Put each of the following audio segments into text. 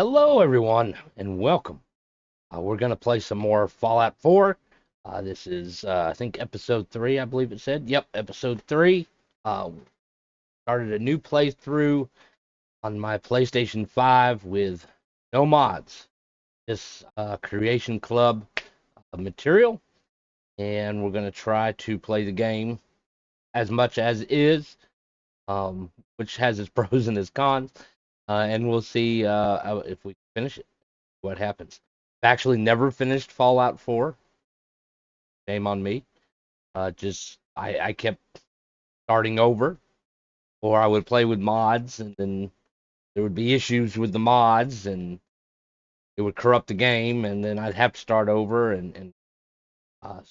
Hello, everyone, and welcome. We're going to play some more Fallout 4. This is, I think, episode 3, I believe it said. Yep, episode 3. Uh, Started a new playthrough on my PlayStation 5 with no mods. This Creation Club material, and we're going to try to play the game as much as is, which has its pros and its cons, and we'll see if we finish it. What happens. I've actually never finished Fallout 4. Shame on me. Just I kept starting over, or I would play with mods, and then there would be issues with the mods, and it would corrupt the game, and then I'd have to start over, and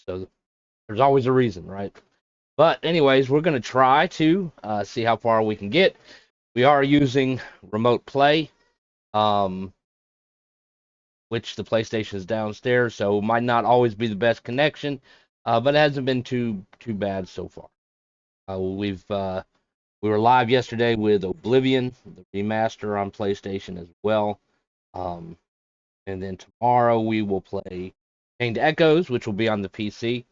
so there's always a reason, right? But anyways, we're gonna try to see how far we can get. We are using remote play, um, which the PlayStation is downstairs, so might not always be the best connection, but it hasn't been too bad so far. We were live yesterday with Oblivion, the remaster on PlayStation as well, um, and then tomorrow we will play Chained Echoes, which will be on the PC,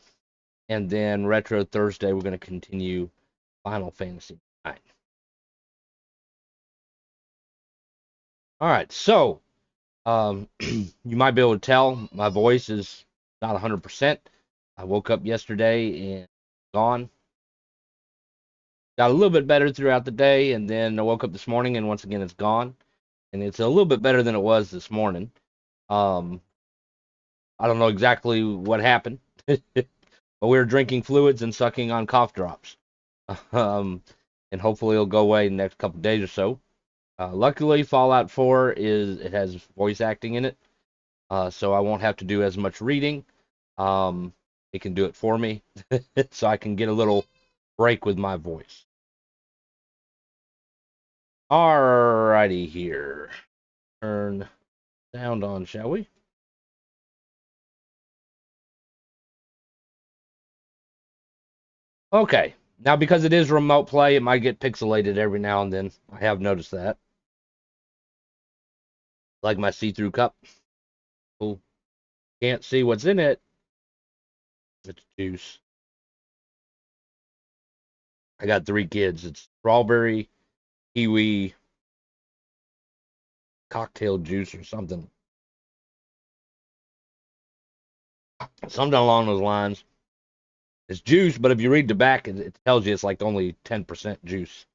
and then Retro Thursday we're going to continue Final Fantasy IX. All right, so you might be able to tell my voice is not 100%. I woke up yesterday and gone. Got a little bit better throughout the day, and then I woke up this morning and once again it's gone. And it's a little bit better than it was this morning. Um, I don't know exactly what happened, but we were drinking fluids and sucking on cough drops. Um, and hopefully it'll go away in the next couple days or so. Luckily, Fallout 4 it has voice acting in it, so I won't have to do as much reading. It can do it for me, so I can get a little break with my voice. Alrighty here. Turn sound on, shall we? Okay. Now, because it is remote play, it might get pixelated every now and then. I have noticed that. Like my see-through cup. Cool. Can't see what's in it. It's juice. I got 3 kids. It's strawberry, kiwi, cocktail juice or something. Something along those lines. It's juice, but if you read the back, it tells you it's like only 10% juice.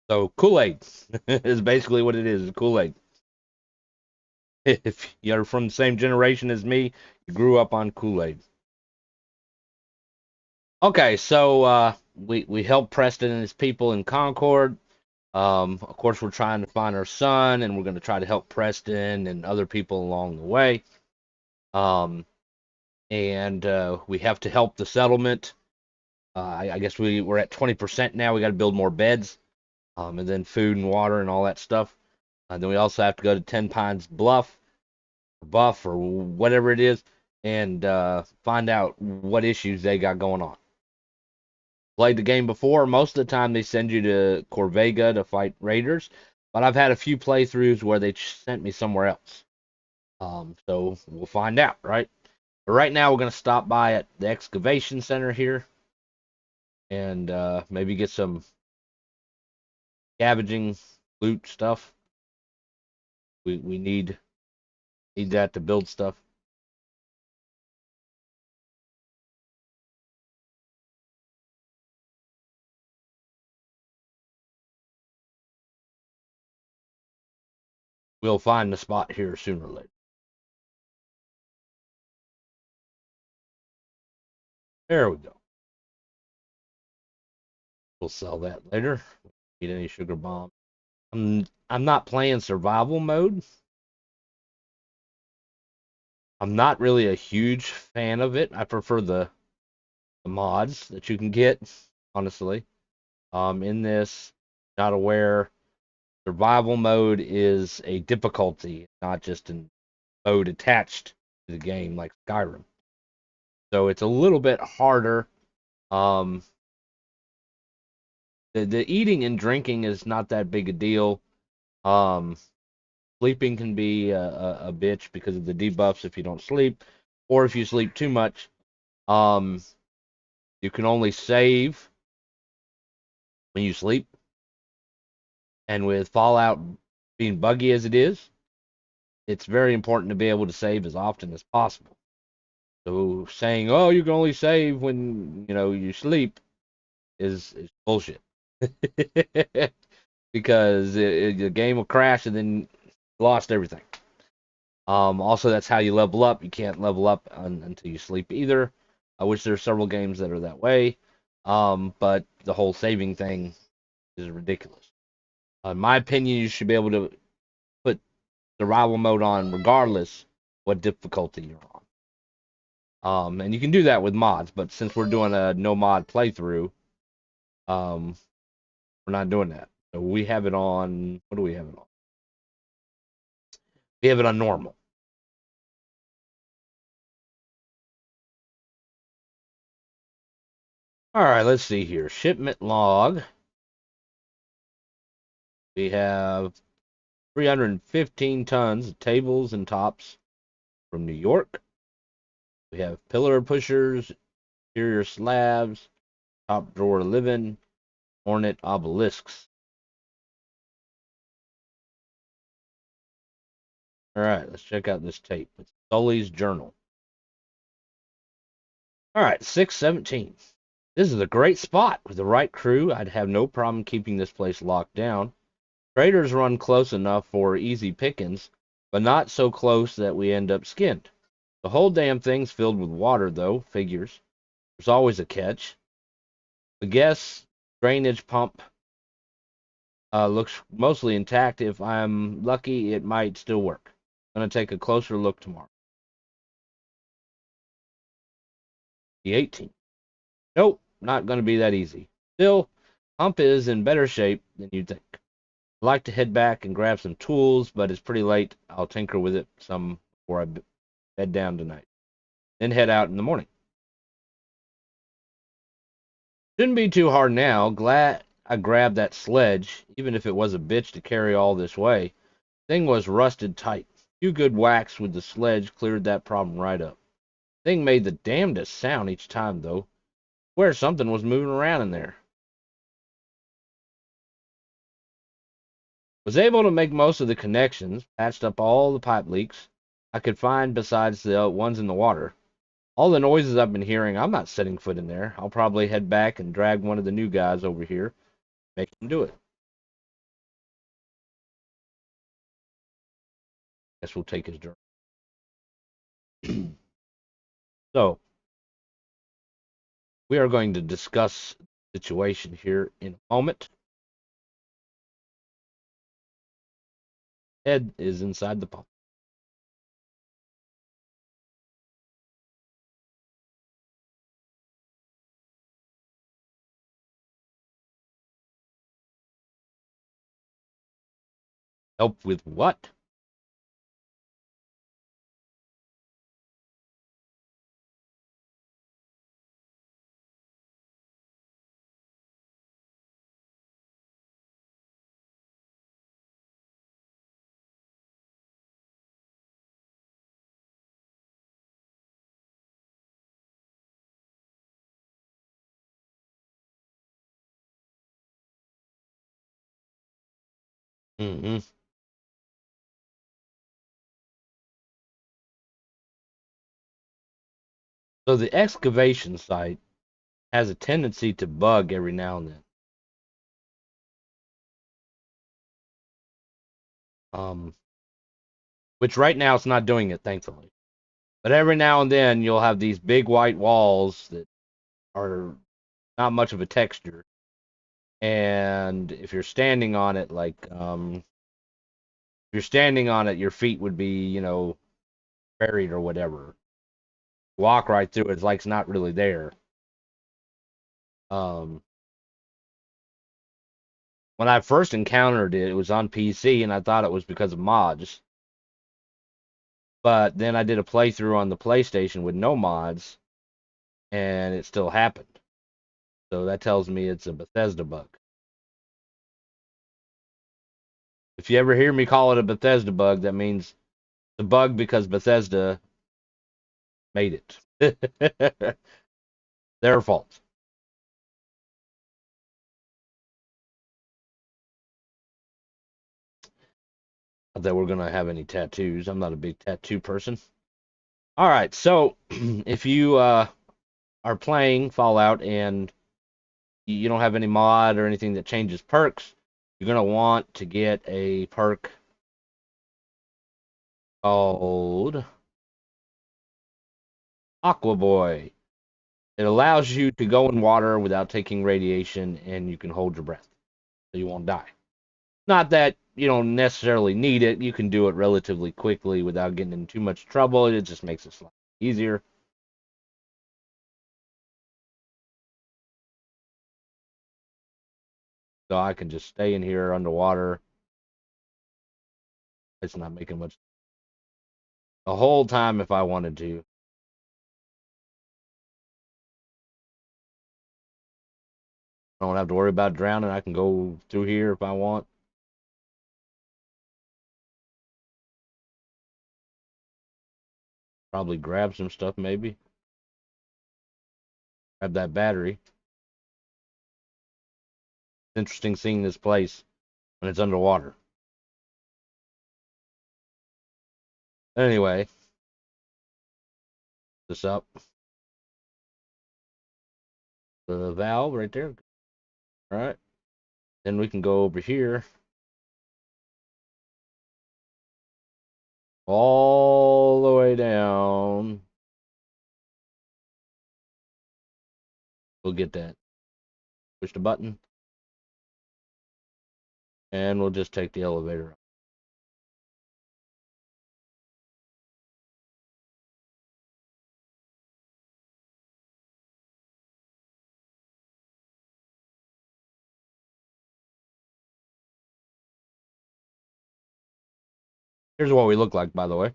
So Kool-Aid is basically what it is, Kool-Aid. If you're from the same generation as me, you grew up on Kool-Aid. Okay, so we helped Preston and his people in Concord. Of course, we're trying to find our son, and we're going to try to help Preston and other people along the way. Um, and we have to help the settlement. I guess we're at 20% now. We got to build more beds, and then food and water and all that stuff. And then we also have to go to Ten Pines Buff, or whatever it is, and find out what issues they got going on. Played the game before. Most of the time they send you to Corvega to fight raiders, but I've had a few playthroughs where they sent me somewhere else. So we'll find out, right? But right now we're gonna stop by at the excavation center here and maybe get some scavenging loot stuff. We need that to build stuff. We'll find the spot here sooner or later. There we go. We'll sell that later. Need any sugar bomb? I'm not playing survival mode. I'm not really a huge fan of it. I prefer the mods that you can get, honestly. In this, not aware, survival mode is a difficulty, not just a mode attached to the game like Skyrim. So it's a little bit harder. Um, the eating and drinking is not that big a deal. Um, Sleeping can be a bitch because of the debuffs if you don't sleep, or if you sleep too much. Um, you can only save when you sleep, and with Fallout being buggy as it is, it's very important to be able to save as often as possible. So saying, "Oh, you can only save when you sleep," is bullshit. Because the game will crash and then you lost everything. Also, that's how you level up. You can't level up until you sleep either. I wish there are several games that are that way. But the whole saving thing is ridiculous. In my opinion, you should be able to put survival mode on regardless what difficulty you're on. And you can do that with mods, but since we're doing a no mod playthrough, um, we're not doing that. So we have it on. What do we have it on? We have it on normal. All right, let's see here. Shipment log. We have 315 tons of tables and tops from New York. We have pillar pushers, interior slabs, top drawer living, ornate obelisks. All right, let's check out this tape. It's Sully's journal. All right, 617. This is a great spot. With the right crew, I'd have no problem keeping this place locked down. Traders run close enough for easy pickings, but not so close that we end up skinned. The whole damn thing's filled with water, though, figures. There's always a catch. The gas drainage pump looks mostly intact. If I'm lucky, it might still work. I'm going to take a closer look tomorrow. The 18th. Nope, not going to be that easy. Still, pump is in better shape than you'd think. I'd like to head back and grab some tools, but it's pretty late. I'll tinker with it some before I bed down tonight. Then head out in the morning. Shouldn't be too hard now. Glad I grabbed that sledge, even if it was a bitch to carry all this way. Thing was rusted tight. A few good whacks with the sledge cleared that problem right up. Thing made the damnedest sound each time, though. Swear something was moving around in there. Was able to make most of the connections, patched up all the pipe leaks I could find besides the ones in the water. All the noises I've been hearing, I'm not setting foot in there. I'll probably head back and drag one of the new guys over here, make him do it. Guess we'll take his journey. So, we are going to discuss the situation here in a moment. Ed is inside the pump. Help with what? Mm-hmm. So the excavation site has a tendency to bug every now and then. Um, which right now it's not doing it, thankfully. But every now and then you'll have these big white walls that are not much of a texture. And if you're standing on it, if you're standing on it, your feet would be, buried or whatever. Walk right through it, it's like it's not really there. Um, when I first encountered it, it was on PC, and I thought it was because of mods. But then I did a playthrough on the PlayStation with no mods, and it still happened. So that tells me it's a Bethesda bug. If you ever hear me call it a Bethesda bug, that means the bug because Bethesda made it. Their fault. Not that we're gonna have any tattoos. I'm not a big tattoo person. All right, so if you are playing Fallout and you don't have any mod or anything that changes perks, you're gonna want to get a perk called Aqua Boy. It allows you to go in water without taking radiation, and you can hold your breath, so you won't die. Not that you don't necessarily need it. You can do it relatively quickly without getting in too much trouble. It just makes it slightly easier. So I can just stay in here underwater. It's not making much the whole time if I wanted to. I don't have to worry about drowning. I can go through here if I want. Probably grab some stuff, maybe. Grab that battery. It's interesting seeing this place when it's underwater. Anyway, this up. The valve right there. All right. Then we can go over here. All the way down. We'll get that. Push the button. And we'll just take the elevator up. Here's what we look like, by the way.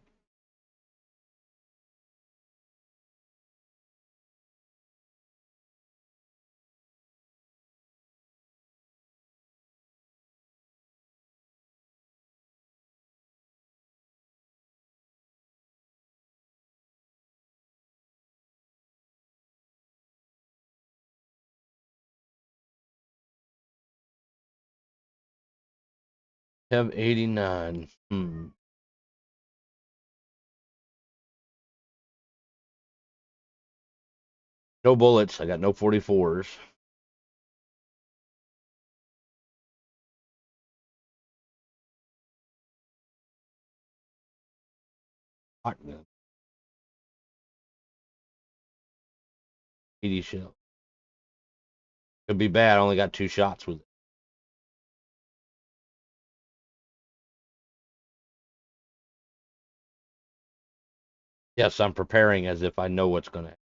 Have 89. No bullets. I got no 44s. Shotgun. 80 shell. Could be bad. I only got 2 shots with it. Yes, I'm preparing as if I know what's going to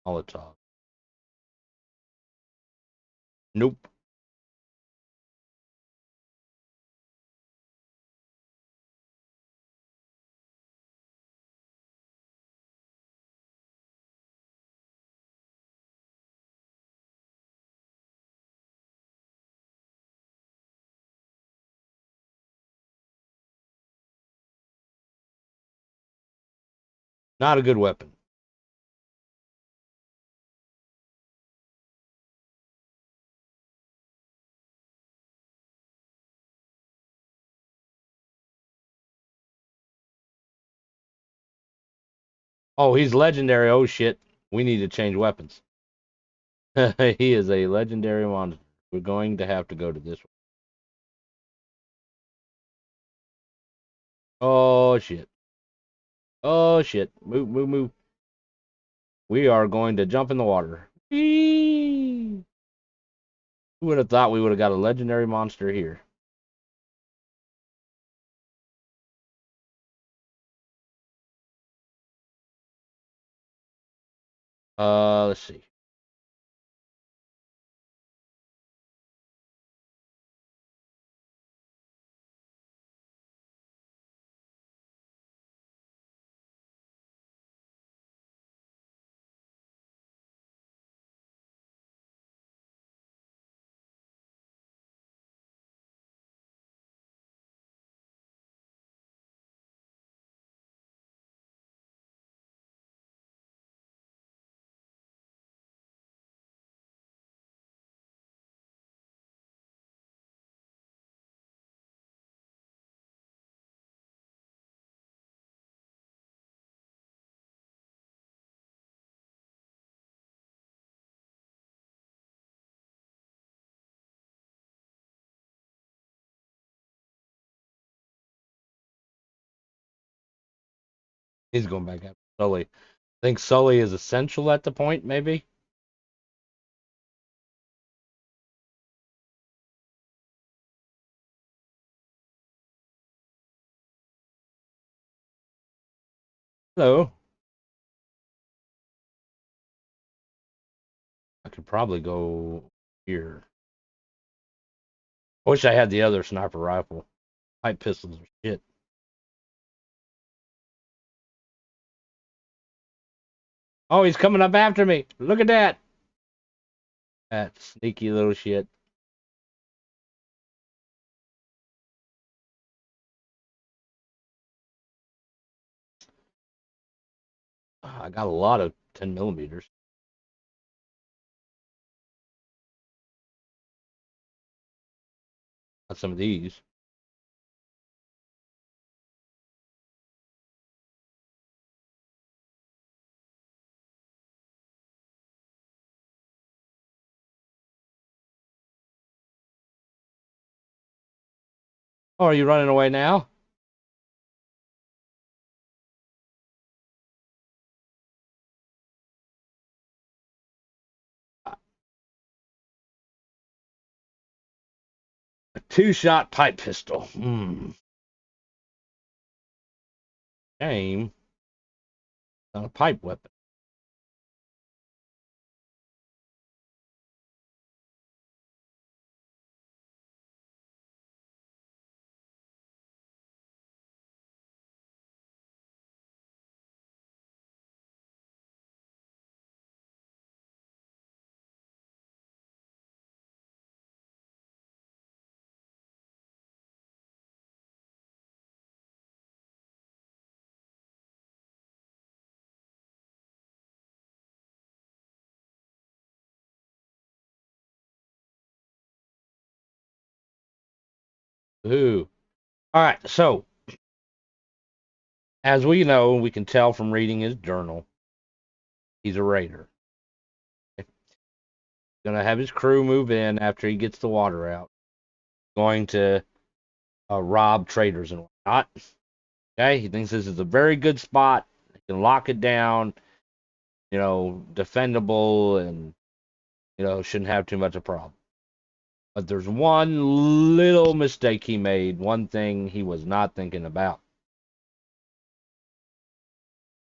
Molotov. Nope. Not a good weapon. Oh, he's legendary. Oh, shit. We need to change weapons. He is a legendary monster. We're going to have to go to this one. Oh, shit. Oh, shit. Move, move, move. We are going to jump in the water. Whee! Who would have thought we would have got a legendary monster here? Let's see. He's going back after Sully. I think Sully is essential at the point, maybe. Hello. I could probably go here. I wish I had the other sniper rifle. Pipe pistols are shit. Oh, he's coming up after me. Look at that. That sneaky little shit. I got a lot of 10 millimeters. Got some of these. Oh, are you running away now? A two-shot pipe pistol. Shame. Not a pipe weapon. Ooh. All right, so as we know, we can tell from reading his journal, he's a raider. He's gonna have his crew move in after he gets the water out. Going to rob traders and whatnot. Okay, he thinks this is a very good spot. He can lock it down, defendable, and shouldn't have too much of a problem. But there's one little mistake he made, one thing he was not thinking about.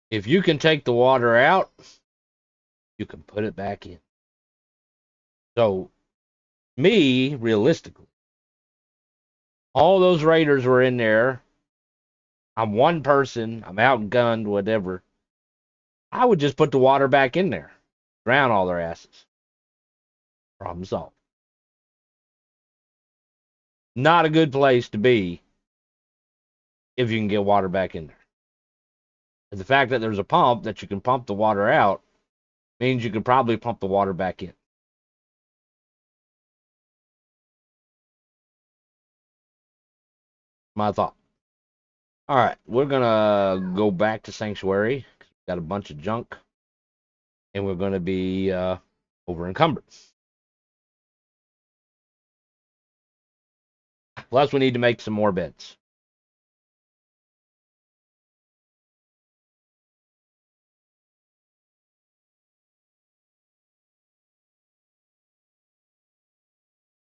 If you can take the water out, you can put it back in. So, me, realistically, all those raiders were in there. I'm one person, I'm outgunned, whatever. I would just put the water back in there, drown all their asses. Problem solved. Not a good place to be if you can get water back in there. And the fact that there's a pump that you can pump the water out means you can probably pump the water back in. My thought. All right, we're gonna go back to Sanctuary. We've got a bunch of junk, and we're gonna be over encumbered. Plus, we need to make some more beds.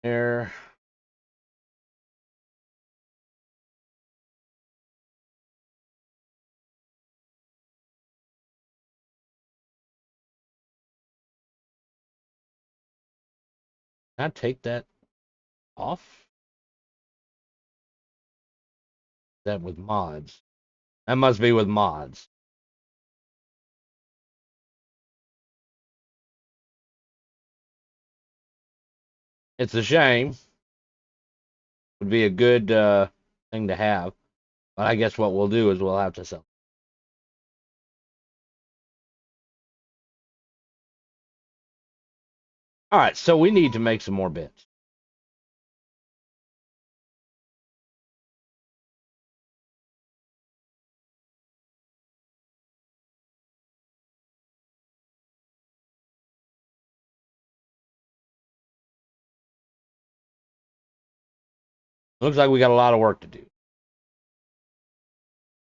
There. Can I take that off? That with mods. That must be with mods. It's a shame. Would be a good thing to have. But I guess what we'll do is we'll have to sell. All right, so we need to make some more beds. Looks like we got a lot of work to do.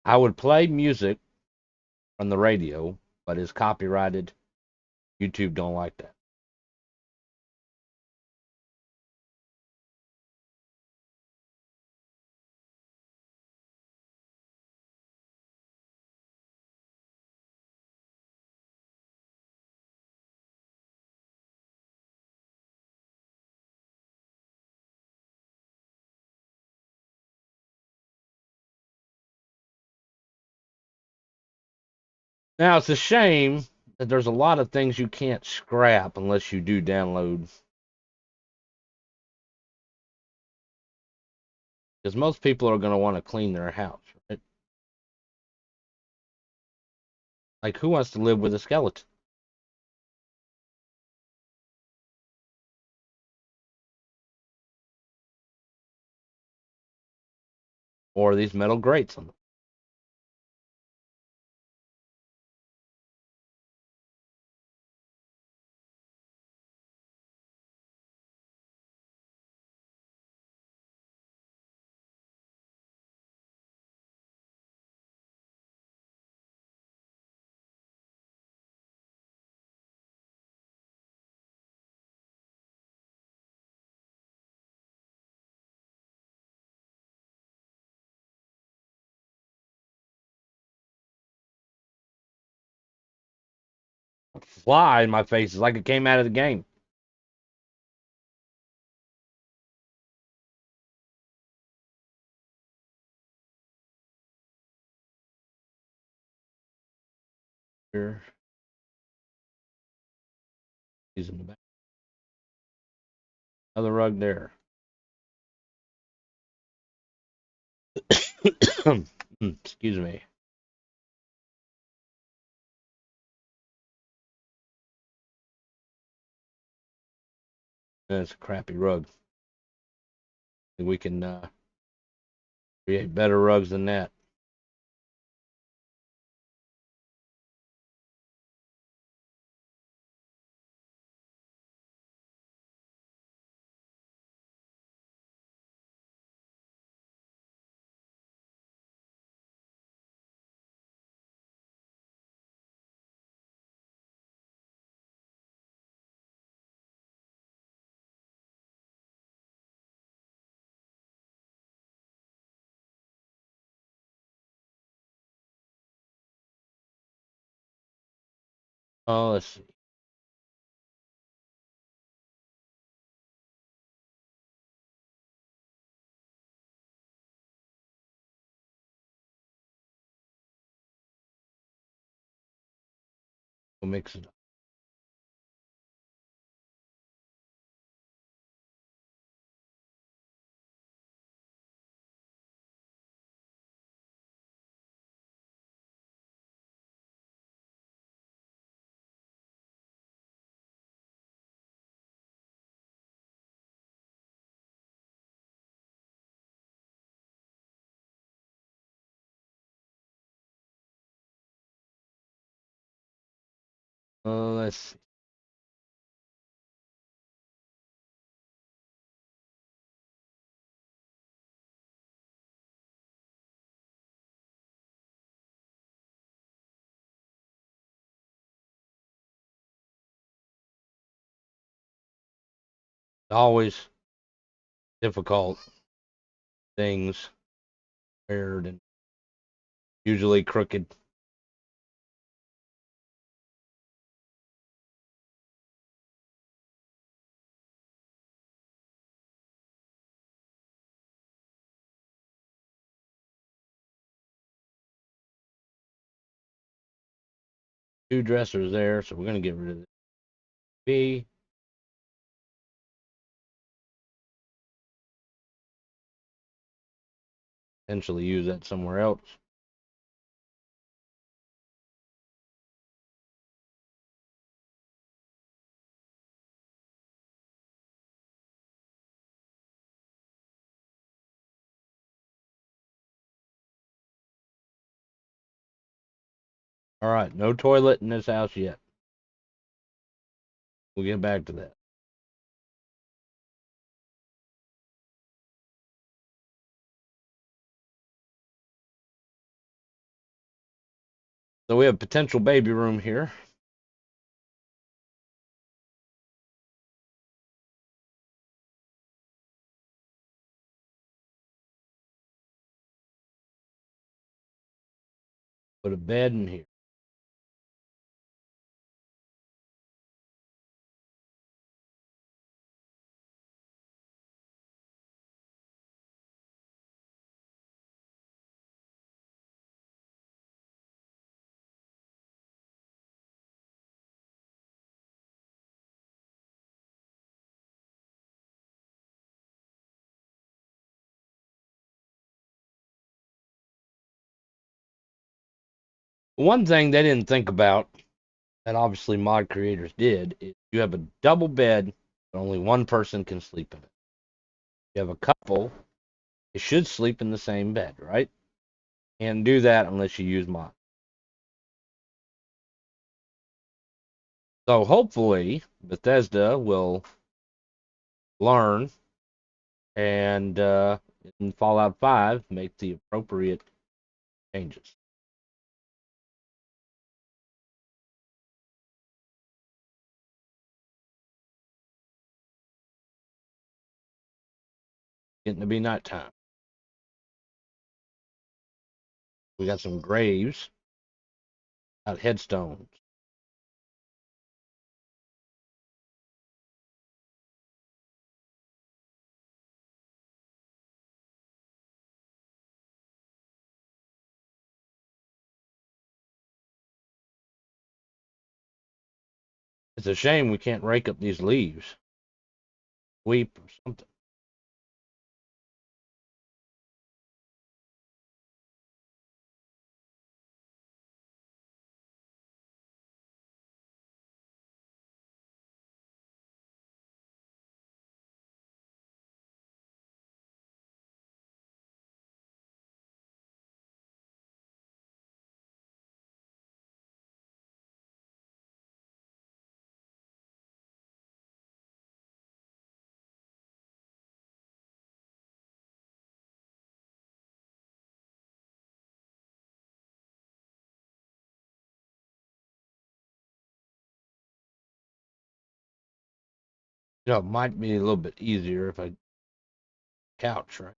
I would play music on the radio, but is copyrighted. YouTube don't like that. Now, it's a shame that there's a lot of things you can't scrap unless you do download. Because most people are going to want to clean their house, right? Like, who wants to live with a skeleton? Or these metal grates on them? Fly in my face. It's like it came out of the game. Here. He's in the back. Another rug there. Excuse me. That's a crappy rug. We can create better rugs than that. Oh, let's see. We'll mix it up. Let's see. Always difficult things, paired and usually crooked. Two dressers there, so we're gonna get rid of the B. Potentially use that somewhere else. All right, no toilet in this house yet. We'll get back to that. So we have potential baby room here. Put a bed in here. One thing they didn't think about, and obviously mod creators did, is you have a double bed, but only one person can sleep in it. You have a couple, they should sleep in the same bed, right? Can't do that unless you use mod. So hopefully Bethesda will learn and in Fallout 5 make the appropriate changes. Getting to be nighttime. We got some graves, got headstones. It's a shame we can't rake up these leaves, sweep or something. You know, it might be a little bit easier if I couch, right?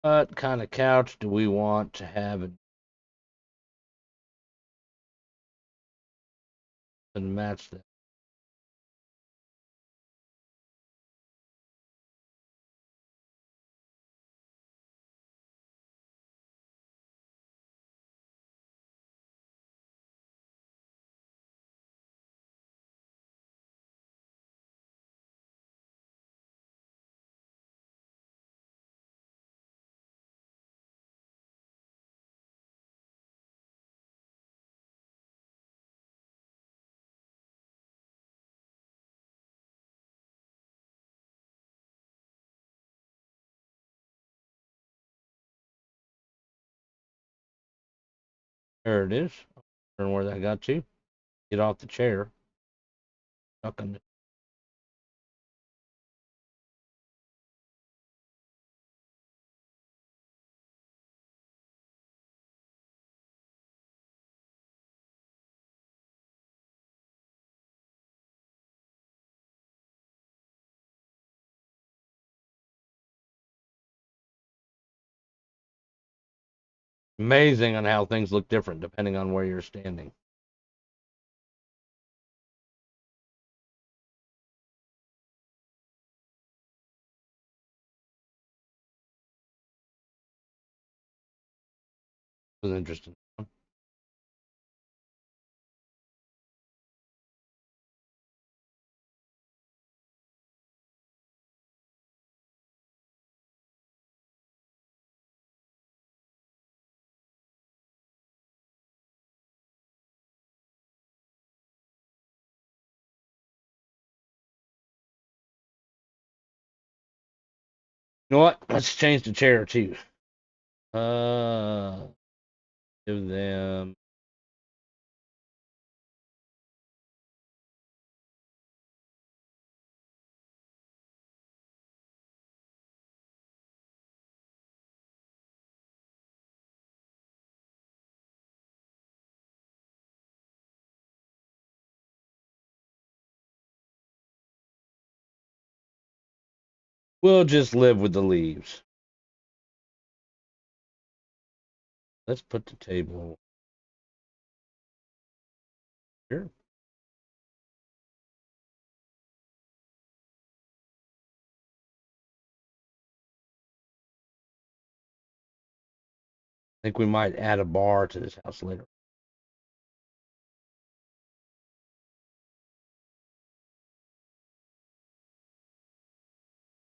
What kind of couch do we want to have and match that? There it is. Wondering where that got you. Get off the chair. Stuck on the Amazing on how things look different depending on where you're standing. It was interesting. You know what? Let's change the chair too. Uh, give them We'll just live with the leaves. Let's put the table here. I think we might add a bar to this house later.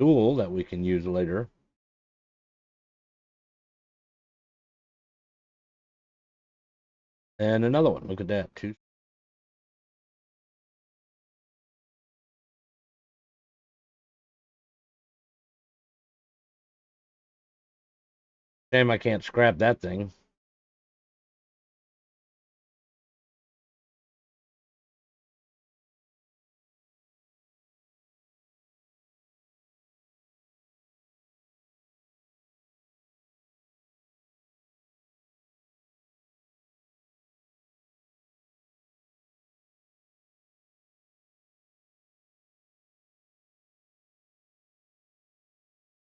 Tool that we can use later. And another one. Look at that. Two. Shame I can't scrap that thing.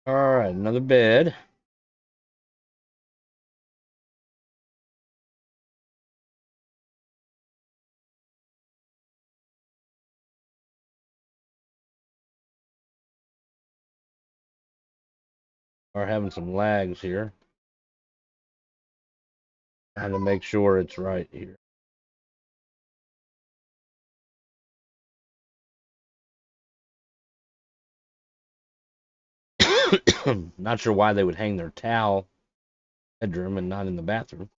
All right, another bed. We're having some lags here. Trying to make sure it's right here. Not sure why they would hang their towel bedroom and not in the bathroom.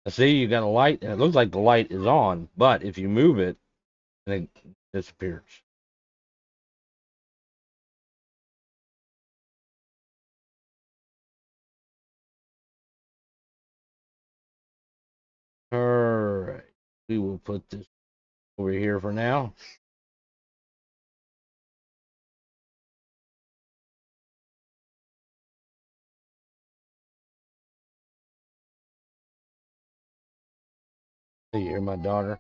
See, you got a light, and it looks like the light is on, but if you move it, then it disappears. All right, we will put this over here for now. You hear my daughter?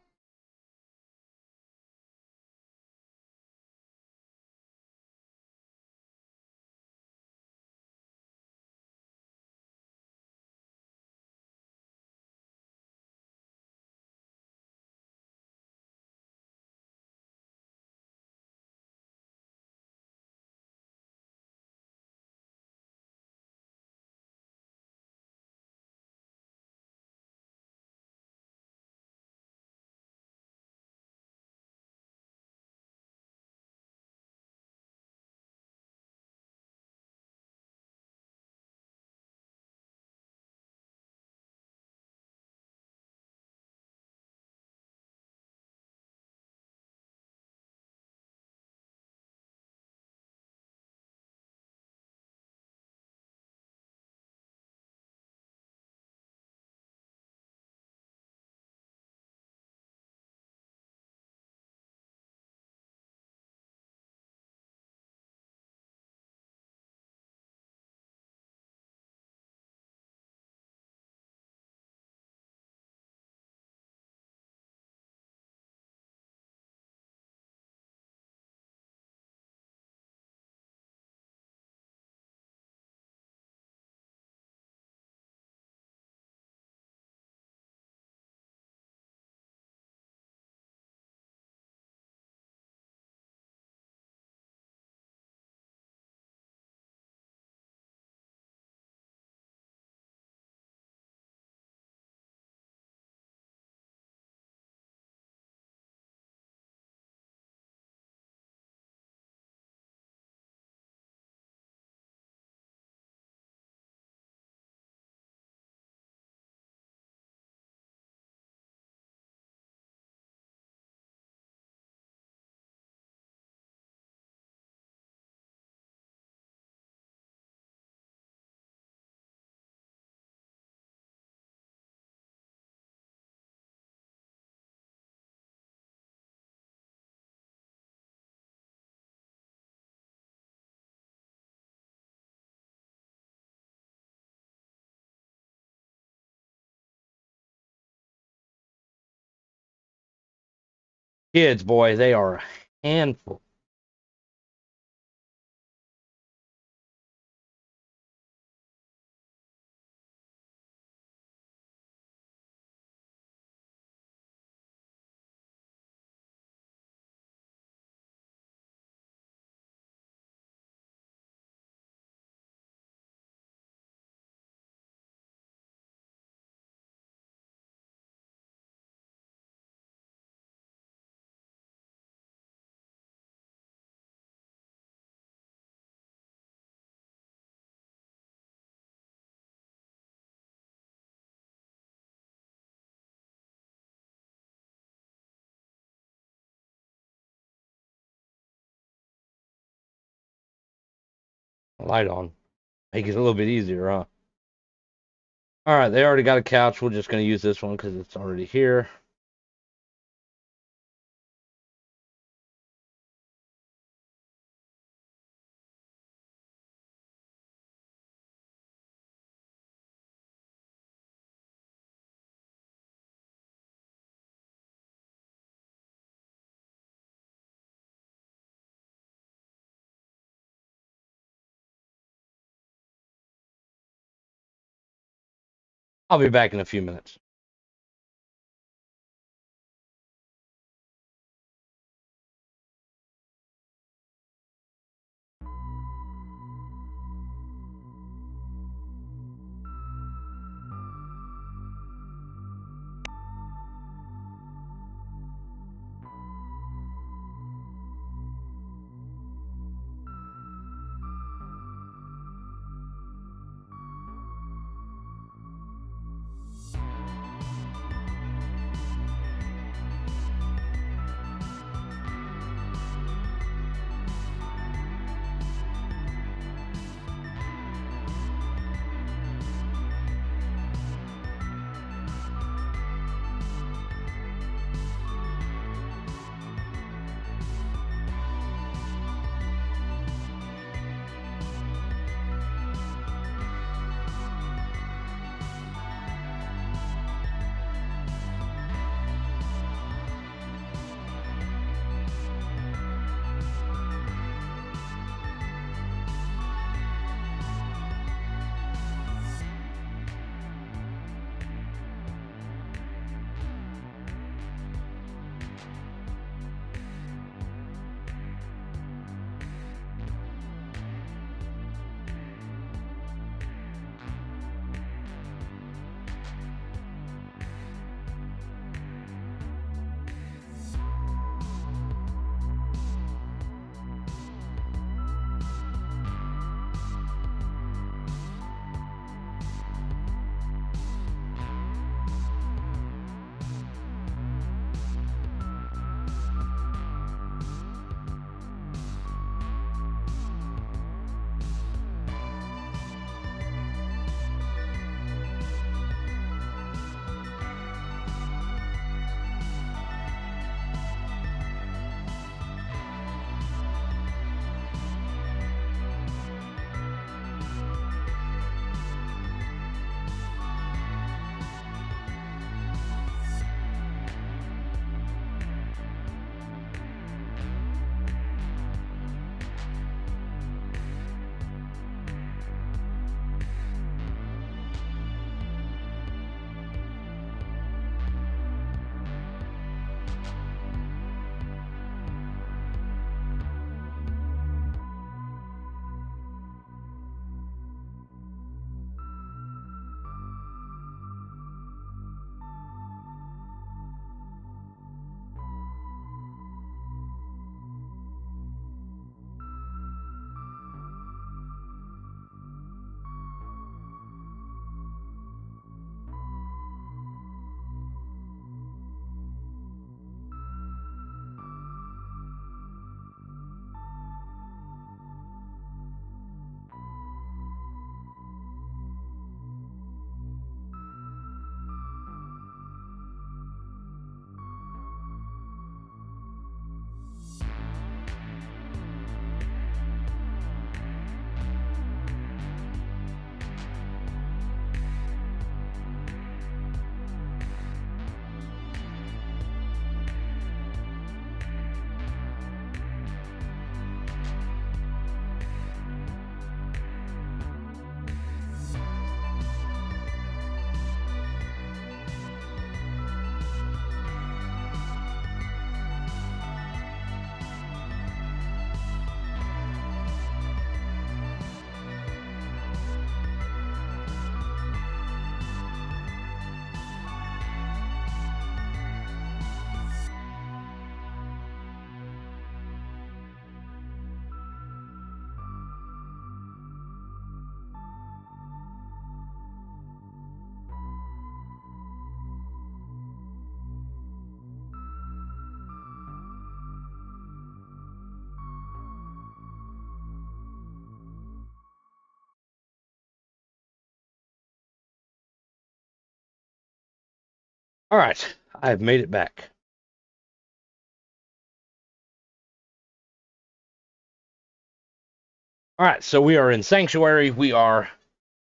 Kids, boy, they are a handful. Light on. Make it a little bit easier, huh? All right, they already got a couch. We're just going to use this one because it's already here. I'll be back in a few minutes. All right, I have made it back. All right, so we are in Sanctuary. We are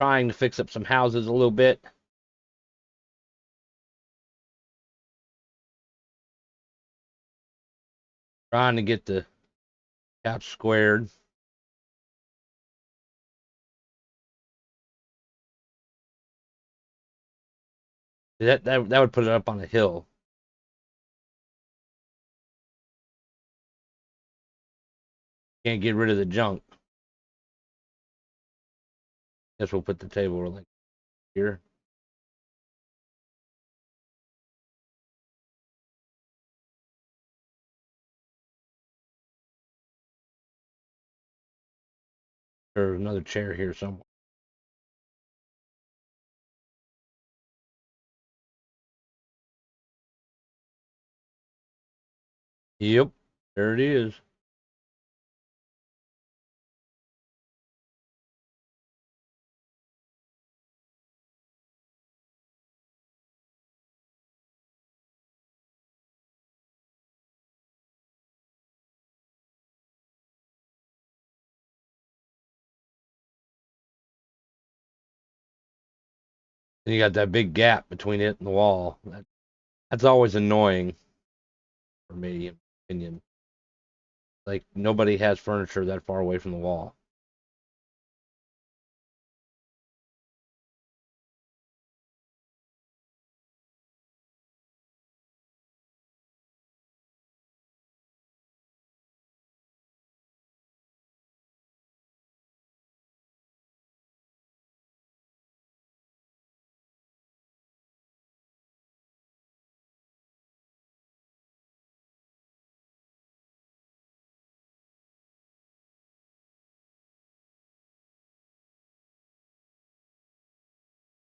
trying to fix up some houses a little bit. Trying to get the couch squared. That would put it up on a hill. Can't get rid of the junk. Guess we'll put the table like here. There's another chair here somewhere. Yep, there it is. And you got that big gap between it and the wall. That's always annoying for me, in my opinion. Like nobody has furniture that far away from the wall.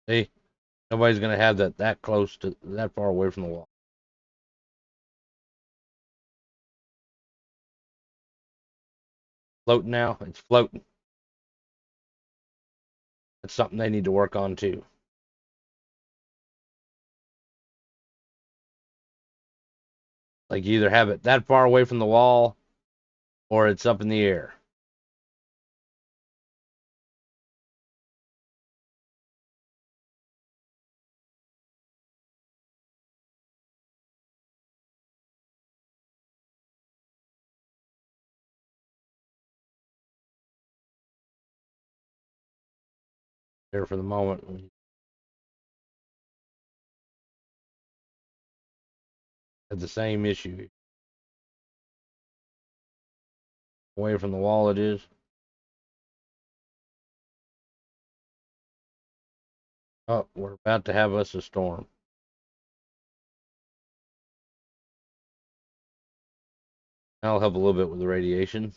See, nobody's gonna have that close to that far away from the wall. Floating now, it's floating. That's something they need to work on too. Like you either have it that far away from the wall or it's up in the air. There for the moment. Had the same issue. Away from the wall it is. Oh, we're about to have us a storm. That'll help a little bit with the radiation.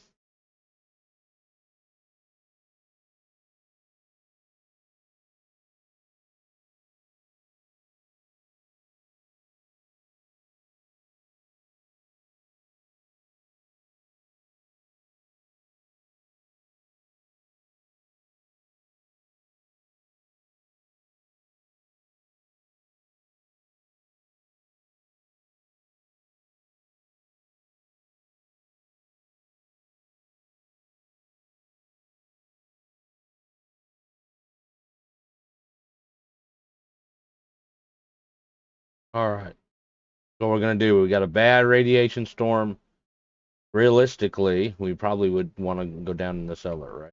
All right. So what we're gonna do, we got a bad radiation storm. Realistically, we probably would want to go down in the cellar, right?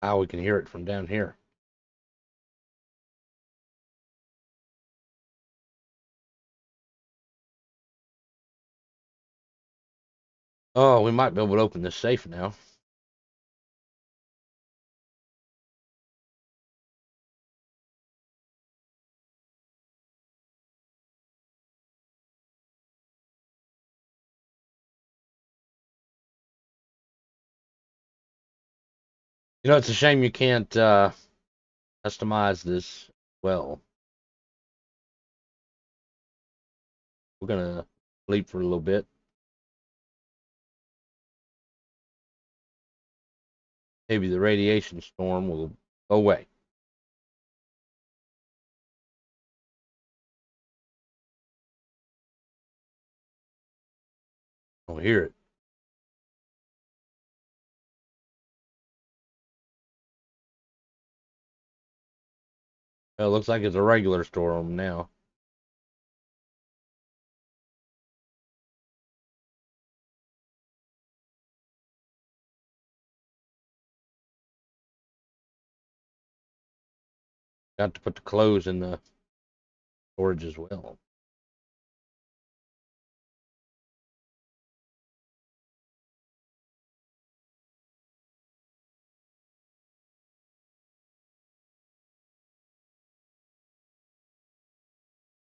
How we can hear it from down here. Oh, we might be able to open this safe now. You know, it's a shame you can't customize this well. We're gonna sleep for a little bit. maybe the radiation storm will go away. I'll hear it. Well, it looks like it's a regular storm now. Got to put the clothes in the storage as well.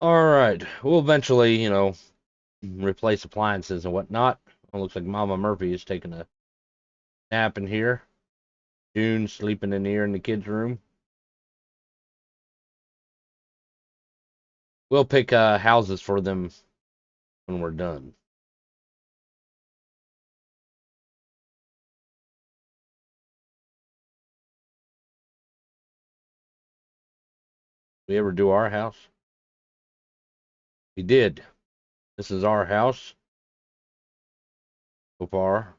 All right. We'll eventually, replace appliances and whatnot. It looks like Mama Murphy is taking a nap in here. June sleeping in here in the kids' room. We'll pick houses for them when we're done. We ever do our house? We did. This is our house so far.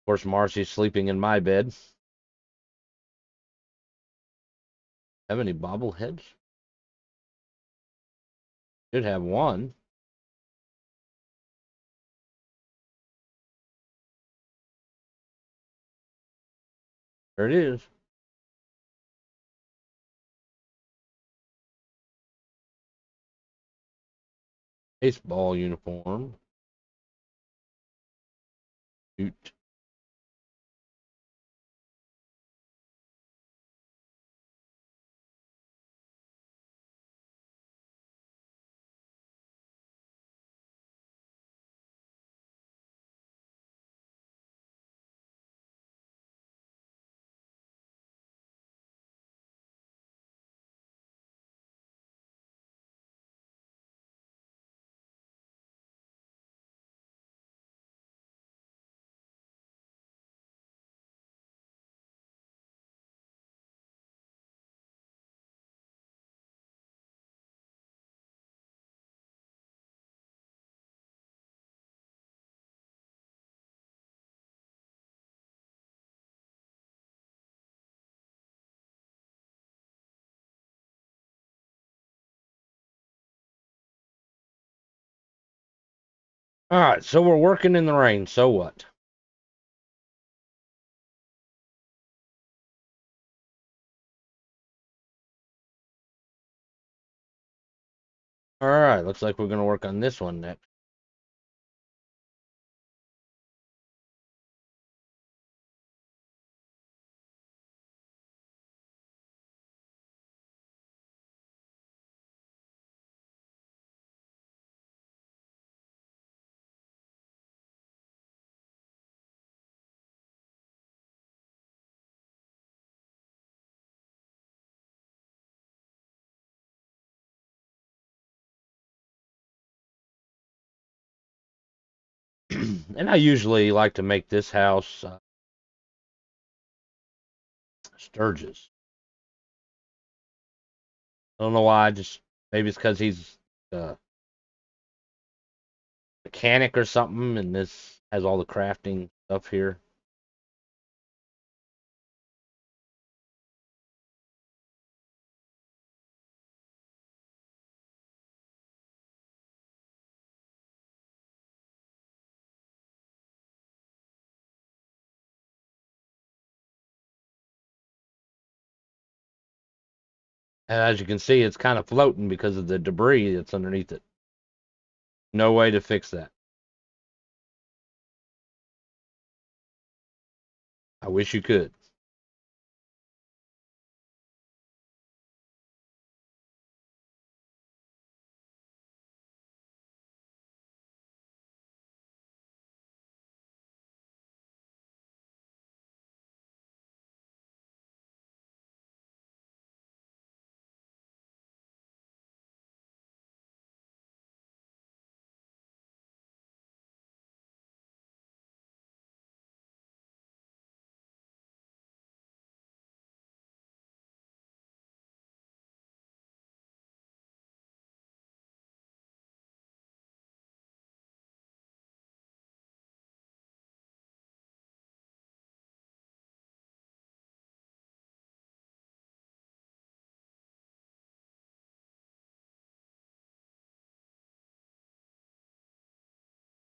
Of course, Marcy's sleeping in my bed. Have any bobbleheads? Should have one. There it is. Baseball uniform. Shoot. All right, so we're working in the rain. So what? All right, looks like we're going to work on this one next. And I usually like to make this house Sturgis. I don't know why. Just maybe it's because he's a mechanic or something, and this has all the crafting stuff here. And as you can see, it's kind of floating because of the debris that's underneath it. No way to fix that. I wish you could.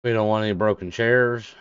We don't want any broken chairs.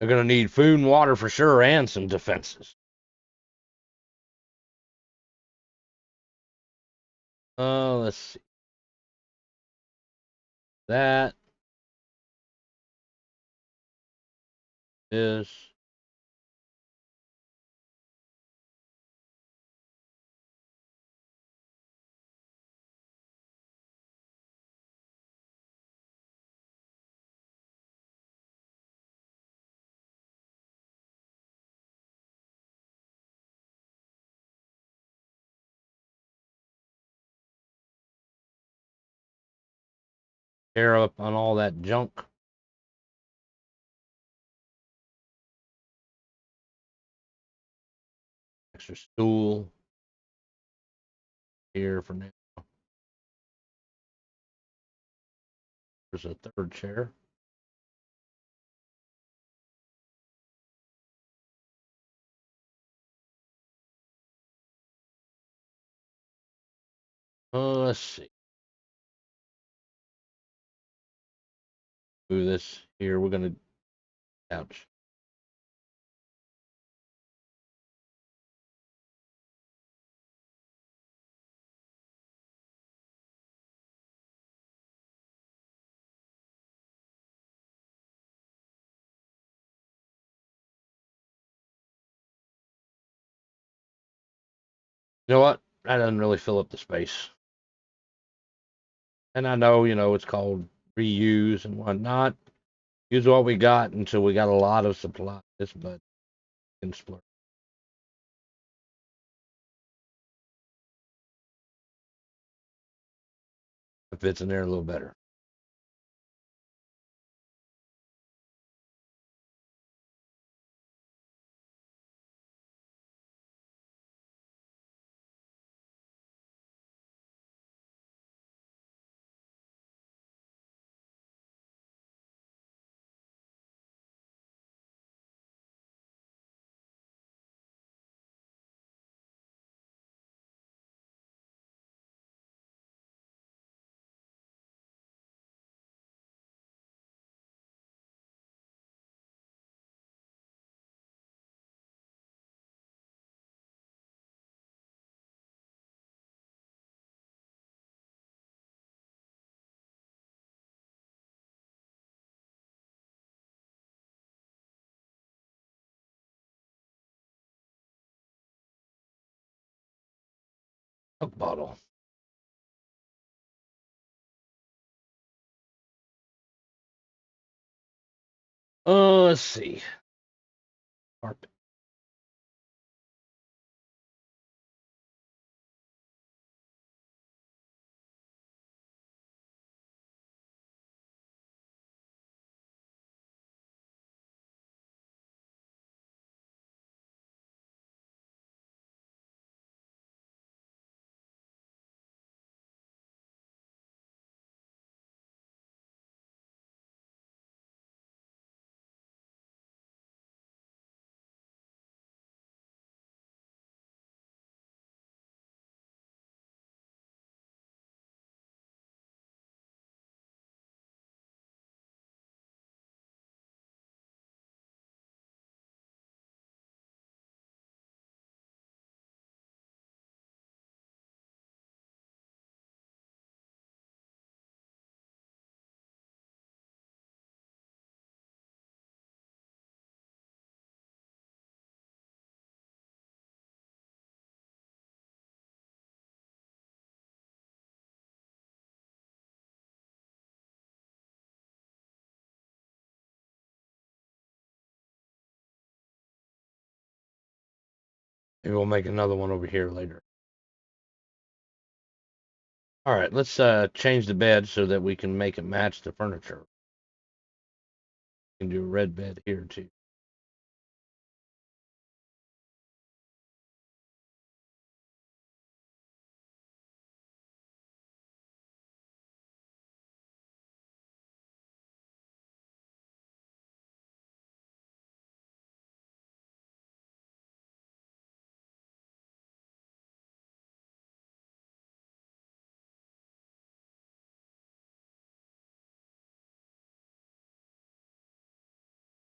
They're going to need food and water for sure, and some defenses. Let's see. That is. Tear up on all that junk. Extra stool here for now. There's a third chair. Let's see. Move this here. We're going to couch. You know what? That doesn't really fill up the space. And I know, it's called reuse and whatnot. Use what we got until we got a lot of supplies, but can splurge. It fits in there a little better. Coke bottle. Let's see. Carpet. Maybe we'll make another one over here later. All right, let's change the bed so that we can make it match the furniture. We can do a red bed here too.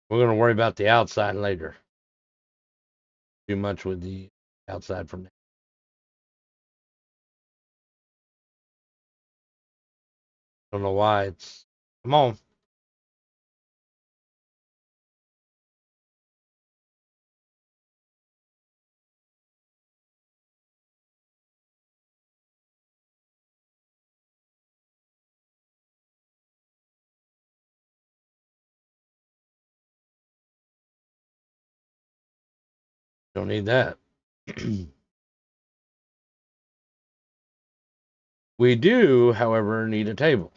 We're going to worry about the outside later. Too much with the outside from now. Don't know why it's. Come on. Don't need that. We do, however, need a table.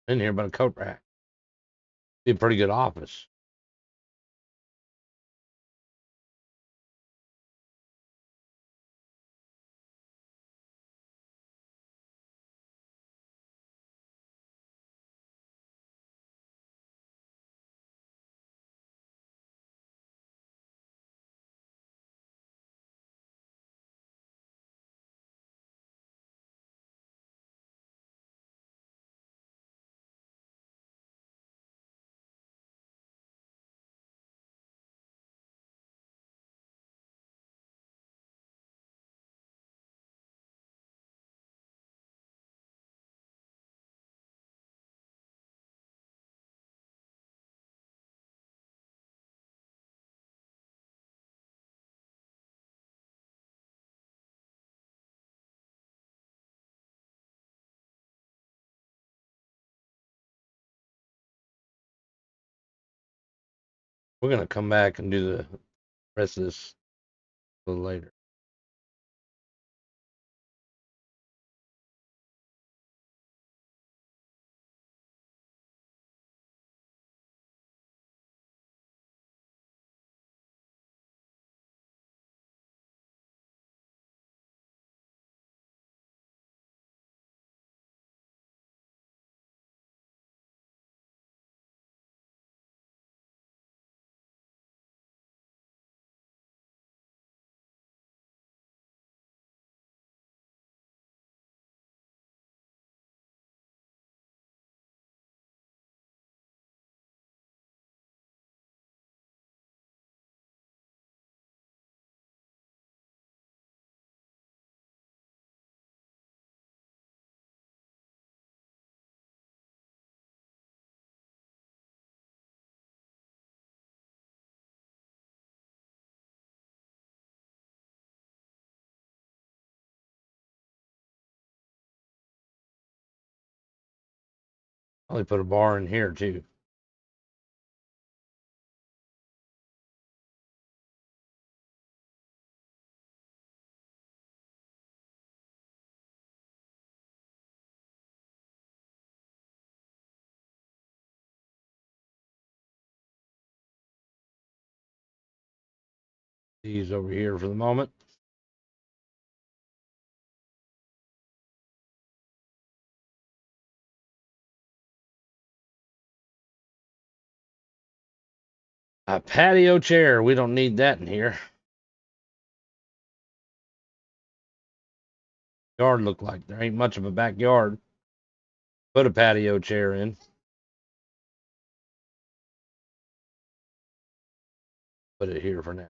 In here, but a coat rack. Be a pretty good office. We're going to come back and do the rest of this a little later. Probably put a bar in here too. These over here for the moment. A patio chair. We don't need that in here. Yard look like there ain't much of a backyard. Put a patio chair in. Put it here for now.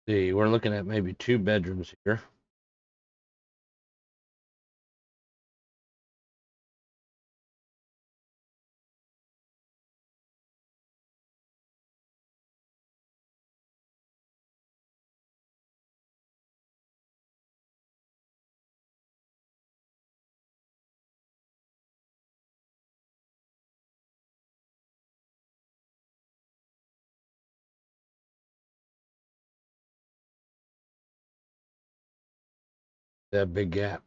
See, we're looking at maybe 2 bedrooms here. That big gap.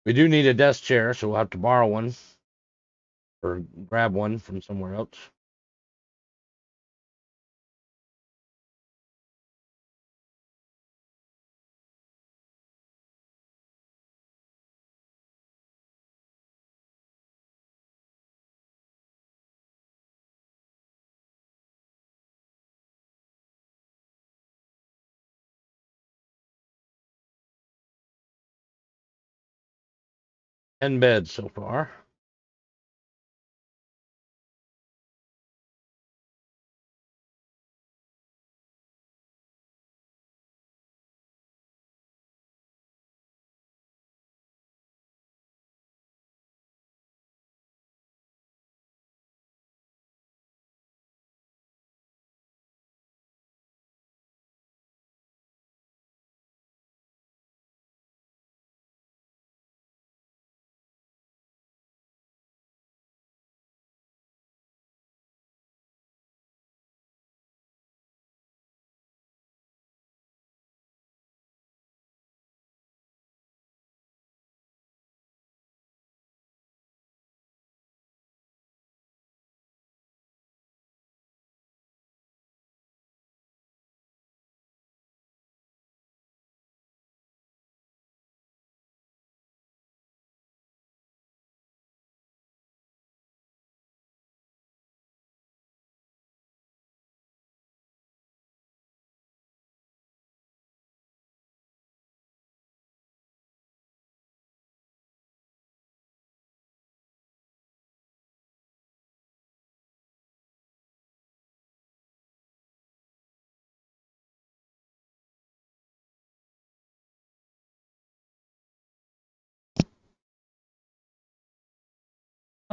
We do need a desk chair, so we'll have to borrow one or grab one from somewhere else. Ten beds so far.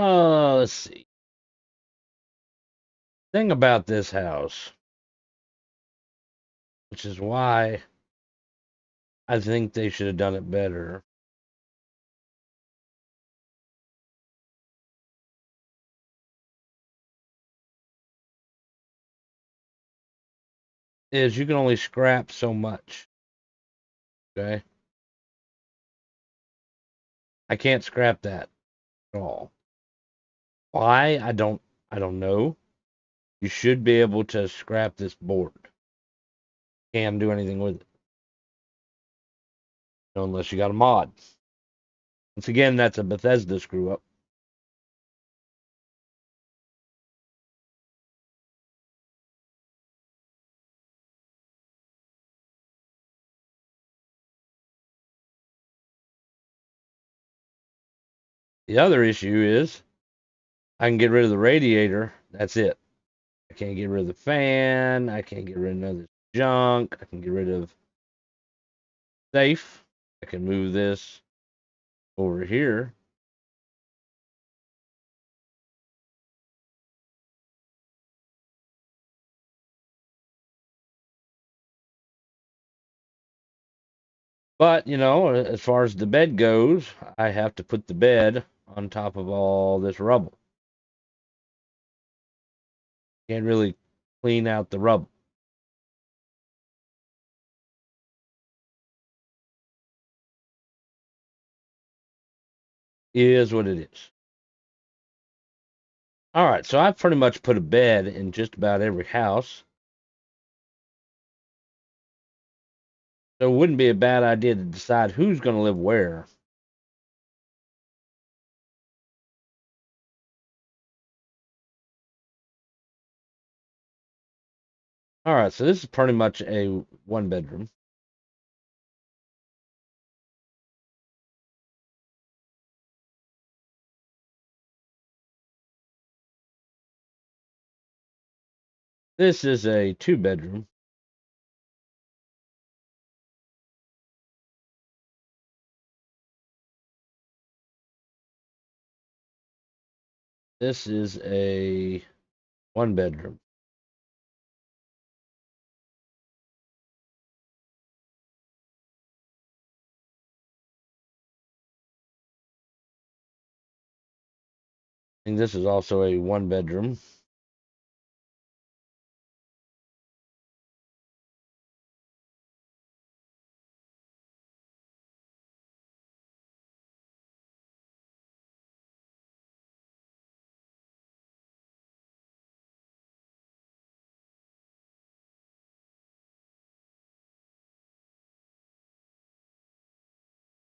Oh, let's see. Thing about this house, which is why I think they should have done it better, is you can only scrap so much. Okay? I can't scrap that at all. Why? I don't know. You should be able to scrap this board. Can't do anything with it. Unless you got a mod. Once again, that's a Bethesda screw up. The other issue is I can get rid of the radiator. That's it. I can't get rid of the fan. I can't get rid of none of this junk. I can get rid of safe. I can move this over here. But, as far as the bed goes, I have to put the bed on top of all this rubble. Can't really clean out the rubble. It is what it is. All right, so I've pretty much put a bed in just about every house. So it wouldn't be a bad idea to decide who's going to live where. All right, so this is pretty much a one bedroom. This is a two bedroom. This is a one bedroom. And this is also a one bedroom.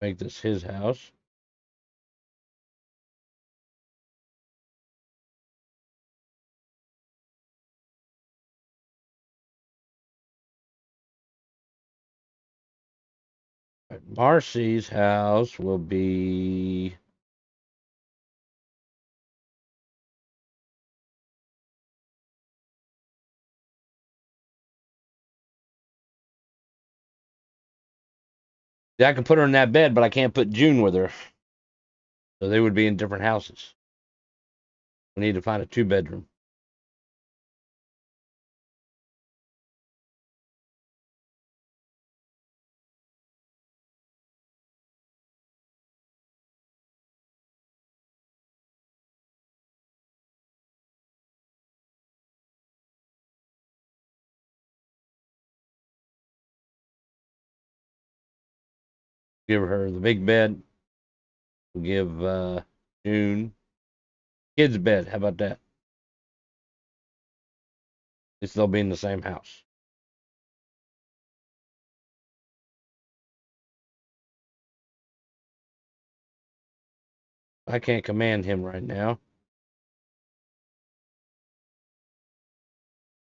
Make this his house. Right, Marcy's house will be yeah, I can put her in that bed, but I can't put June with her. So they would be in different houses. We need to find a two bedroom. Give her the big bed. We'll give June kids bed. How about that? At least they'll be in the same house. I can't command him right now.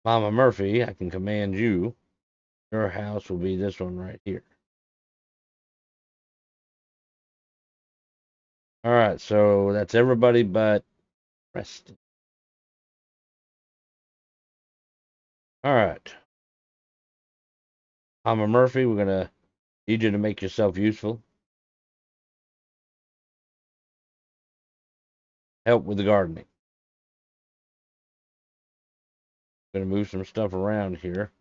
Mama Murphy, I can command you. Your house will be this one right here. All right, so that's everybody but Preston. All right, Mama Murphy, we're gonna need you to make yourself useful. Help with the gardening. Gonna move some stuff around here.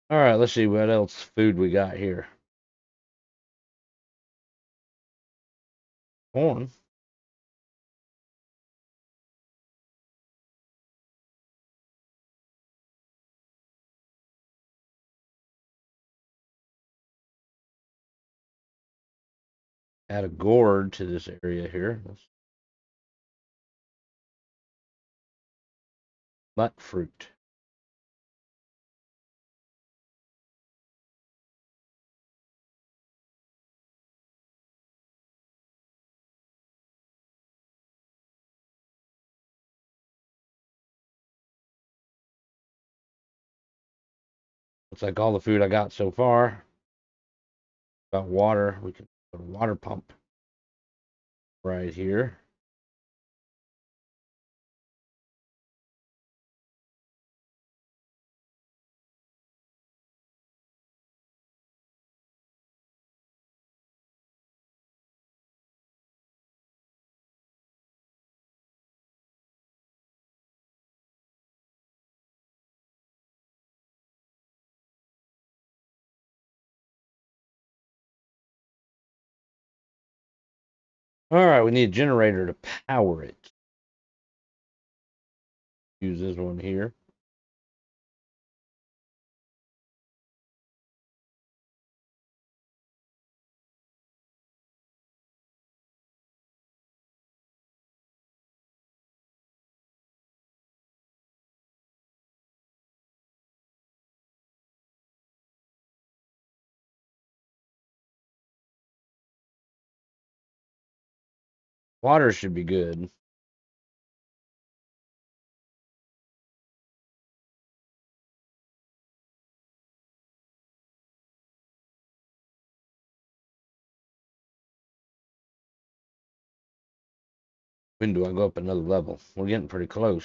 All right, let's see what else food we got here. Corn. Add a gourd to this area here. Nut fruit. Looks like all the food I got so far. About water, we can put a water pump right here. All right, we need a generator to power it. Use this one here. Water should be good. When do I go up another level? We're getting pretty close.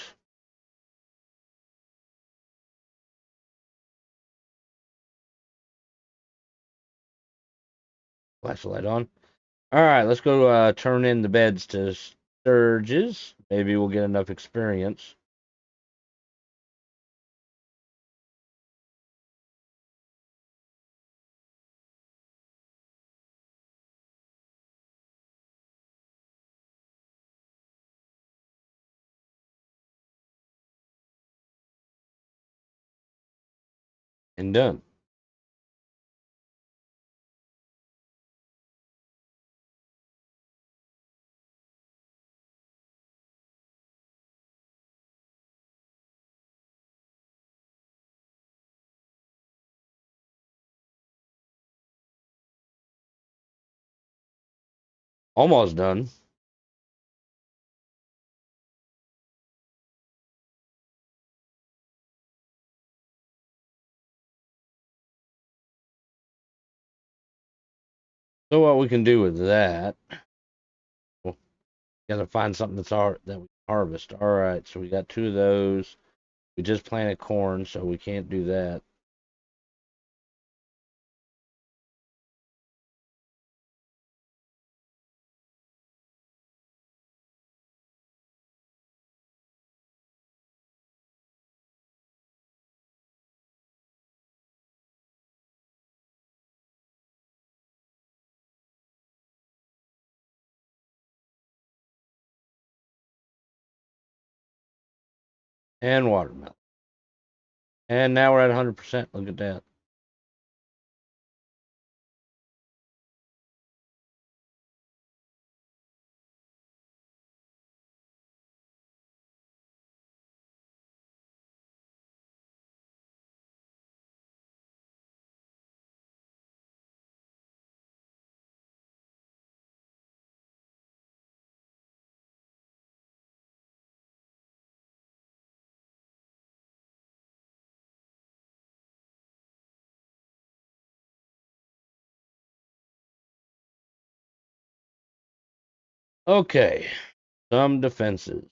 Flashlight on. All right, let's go turn in the beds to Sturges. Maybe we'll get enough experience. And done. Almost done. So what we can do with that, well, gotta find something that we can harvest. All right, so we got two of those. We just planted corn, so we can't do that. And watermelon. And now we're at 100%. Look at that. Okay, some defenses.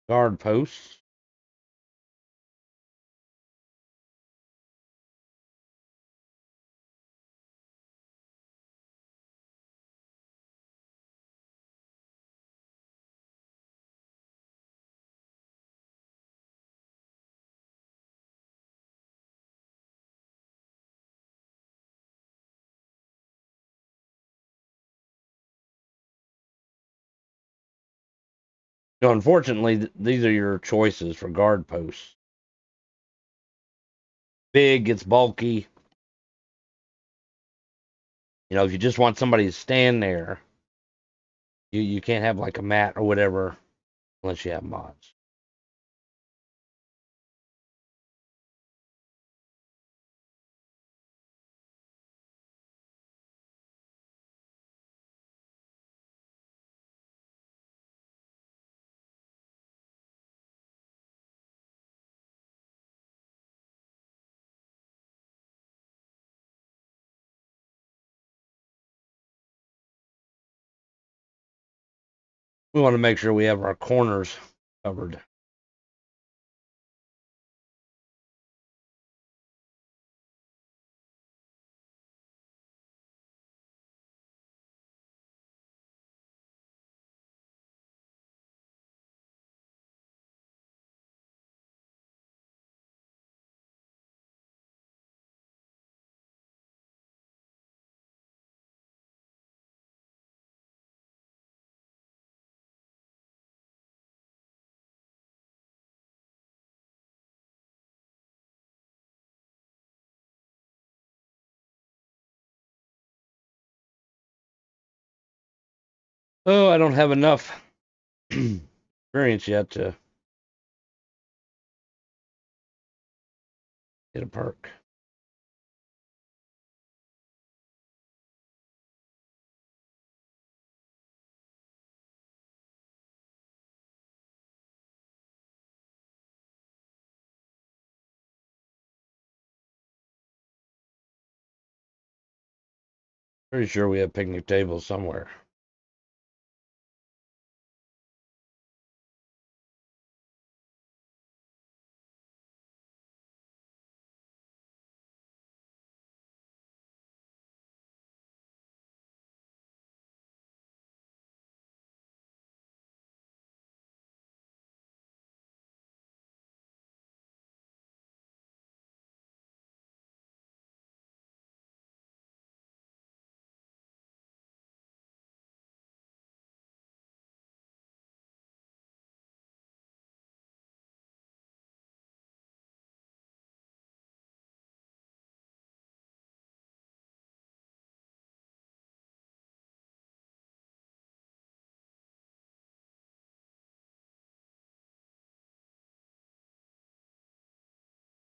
Guard posts. No, unfortunately, these are your choices for guard posts. big, it's bulky. You know, if you just want somebody to stand there, you can't have like a mat or whatever unless you have mods. We want to make sure we have our corners covered. Oh, I don't have enough experience yet to get a perk. Pretty sure we have picnic tables somewhere.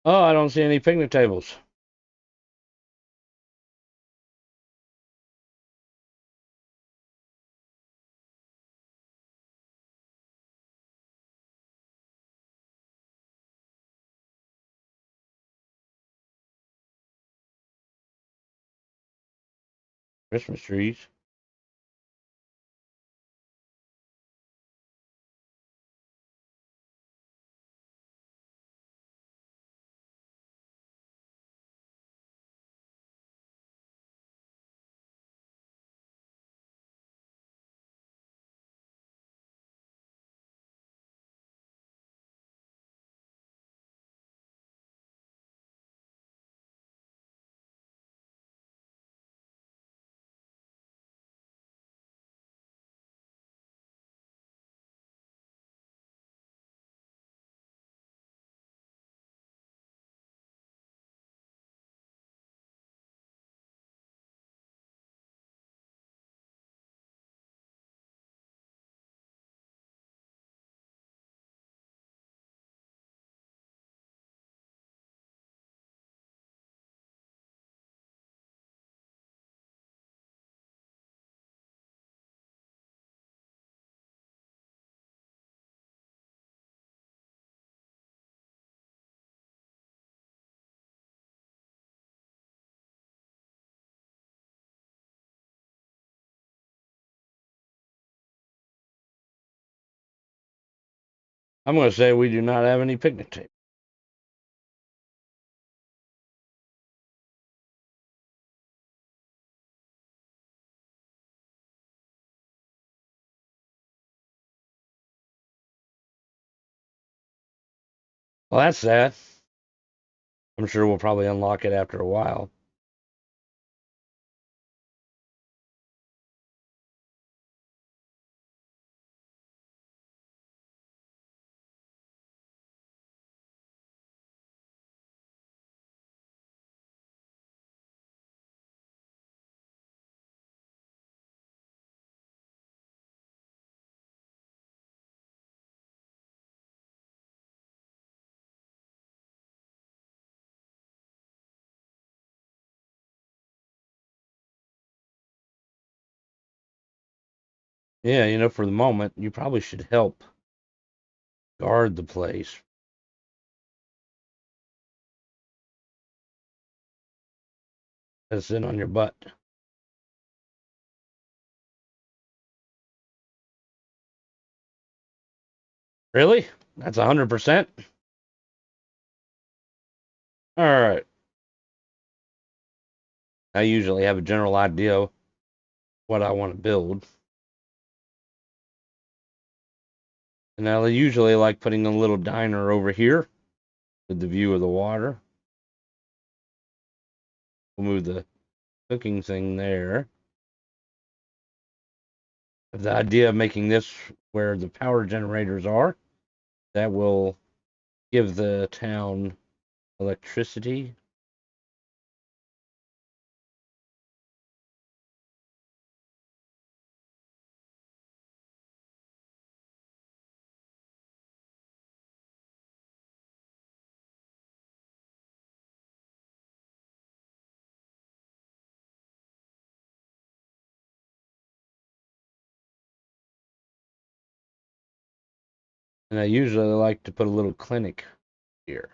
Oh, I don't see any picnic tables. Christmas trees. I'm going to say we do not have any picnic tables. Well, that's sad. I'm sure we'll probably unlock it after a while. Yeah, you know, for the moment, you probably should help guard the place. That's in on your butt. Really? That's 100%? All right. I usually have a general idea of what I want to build. And I usually like putting a little diner over here with the view of the water. We'll move the cooking thing there. The idea of making this where the power generators are, that will give the town electricity. And I usually like to put a little clinic here.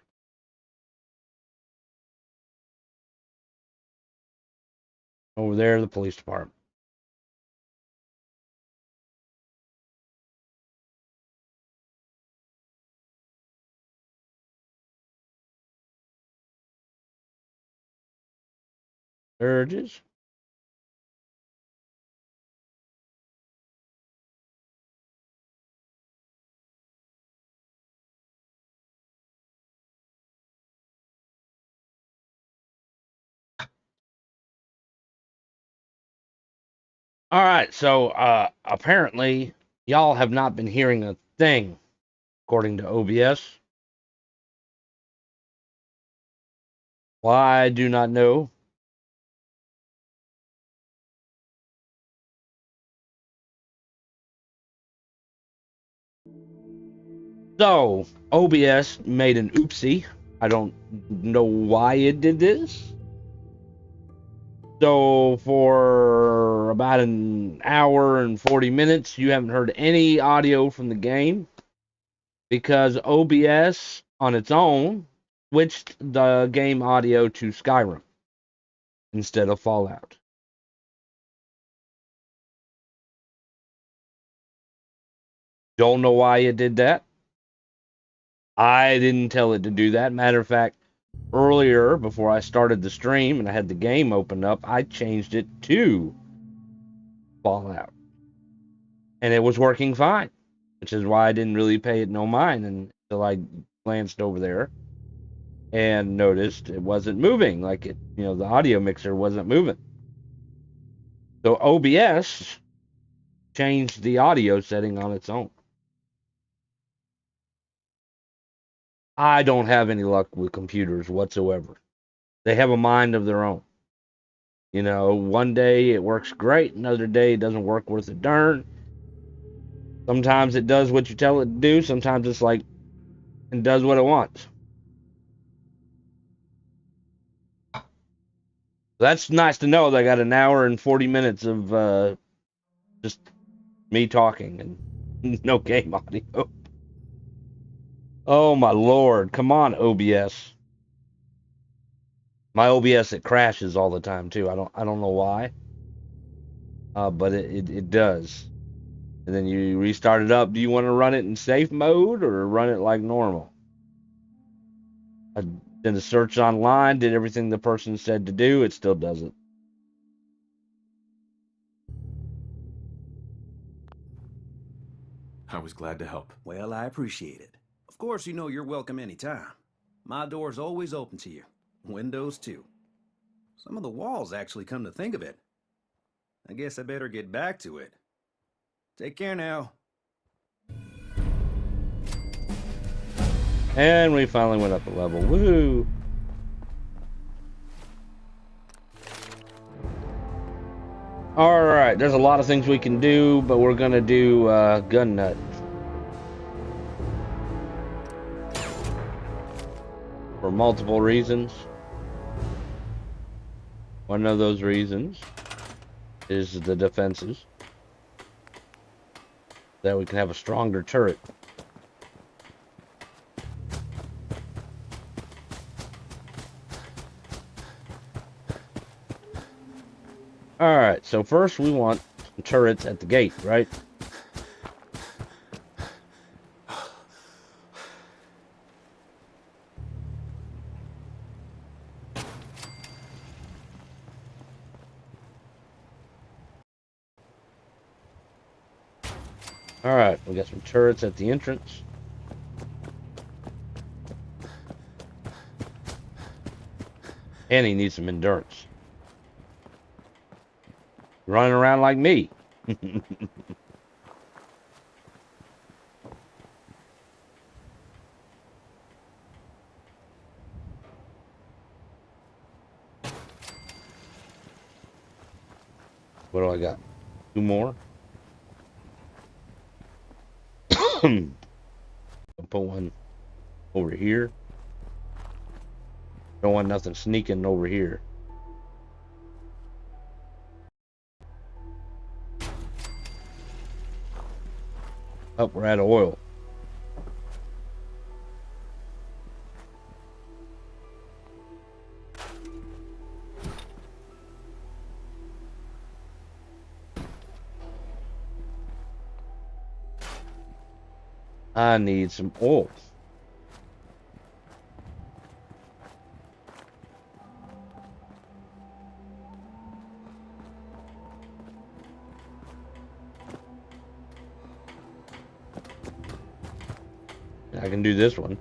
Over there, the police department. Urges. All right, so apparently y'all have not been hearing a thing, according to OBS. Why, I do not know. So, OBS made an oopsie. I don't know why it did this. So, for about an hour and 40 minutes, you haven't heard any audio from the game because OBS on its own switched the game audio to Skyrim instead of Fallout. Don't know why it did that. I didn't tell it to do that. Matter of fact, earlier before I started the stream and I had the game open up, I changed it to Fallout. And it was working fine, which is why I didn't really pay it no mind until I glanced over there and noticed it wasn't moving. Like it, you know, the audio mixer wasn't moving. So OBS changed the audio setting on its own. I don't have any luck with computers whatsoever. They have a mind of their own. You know, one day it works great, another day it doesn't work worth a darn. Sometimes it does what you tell it to do, sometimes it's like it does what it wants. That's nice to know that I got an hour and 40 minutes of just me talking and no game audio. Oh my lord, come on OBS. My OBS it crashes all the time too. I don't know why. But it does. And then you restart it up. Do you want to run it in safe mode or run it like normal? I did a search online, did everything the person said to do, it still doesn't. I was glad to help. Well, I appreciate it. Of course, you know you're welcome anytime. My door's always open to you. Windows, too. Some of the walls, actually, come to think of it. I guess I better get back to it. Take care now. And we finally went up a level. Woohoo! Alright, there's a lot of things we can do, but we're gonna do gun nut. For multiple reasons. One of those reasons is the defenses. That we can have a stronger turret. Alright, so first we want some turrets at the gate, right? Alright, we got some turrets at the entrance. And he needs some endurance. Running around like me. What do I got? 2 more? I'll put one over here. Don't want nothing sneaking over here. Oh, we're out of oil. I need some oil. I can do this one.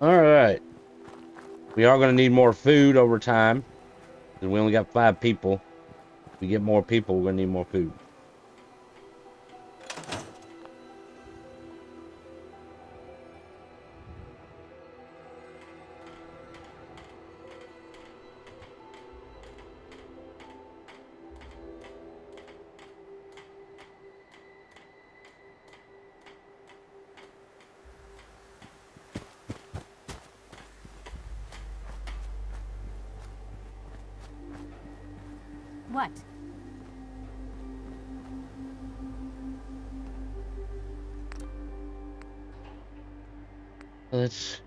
Alright. We are going to need more food over time. Because we only got 5 people. If we get more people, we're going to need more food. What? Let's...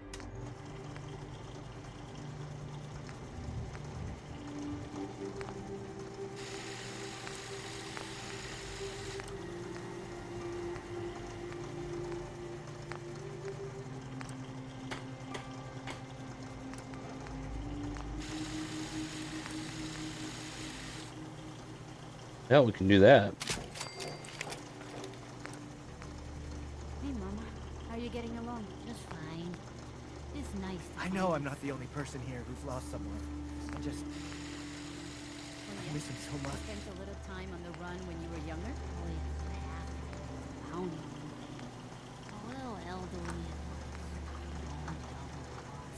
Yeah, we can do that. Hey, Mama. How are you getting along? Just fine. It's nice to I know I'm not the only person here who's lost someone. I just... I miss him so much. Spent a little time on the run when you were younger? Oh, yes, I have. Bounty. A little elderly.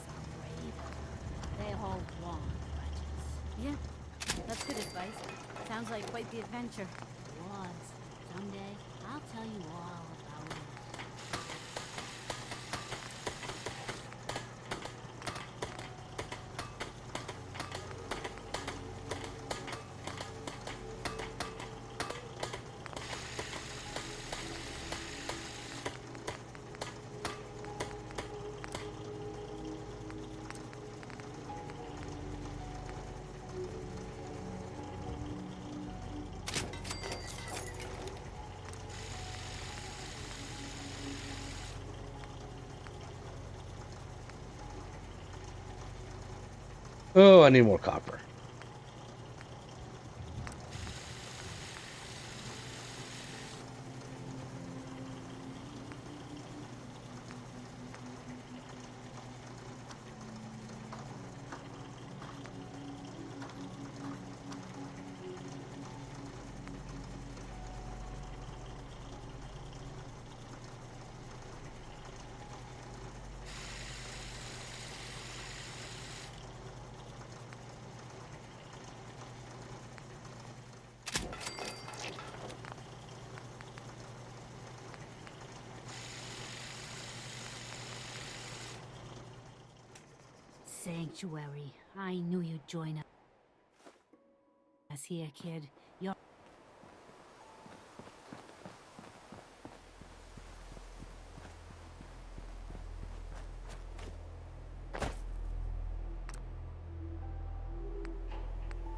Some brave. They hold long grudges. Yeah, that's good advice. Sounds like quite the adventure. It was. Someday, I'll tell you all about it. Oh, I need more copper. Sanctuary. I knew you'd join us here, kid. You're...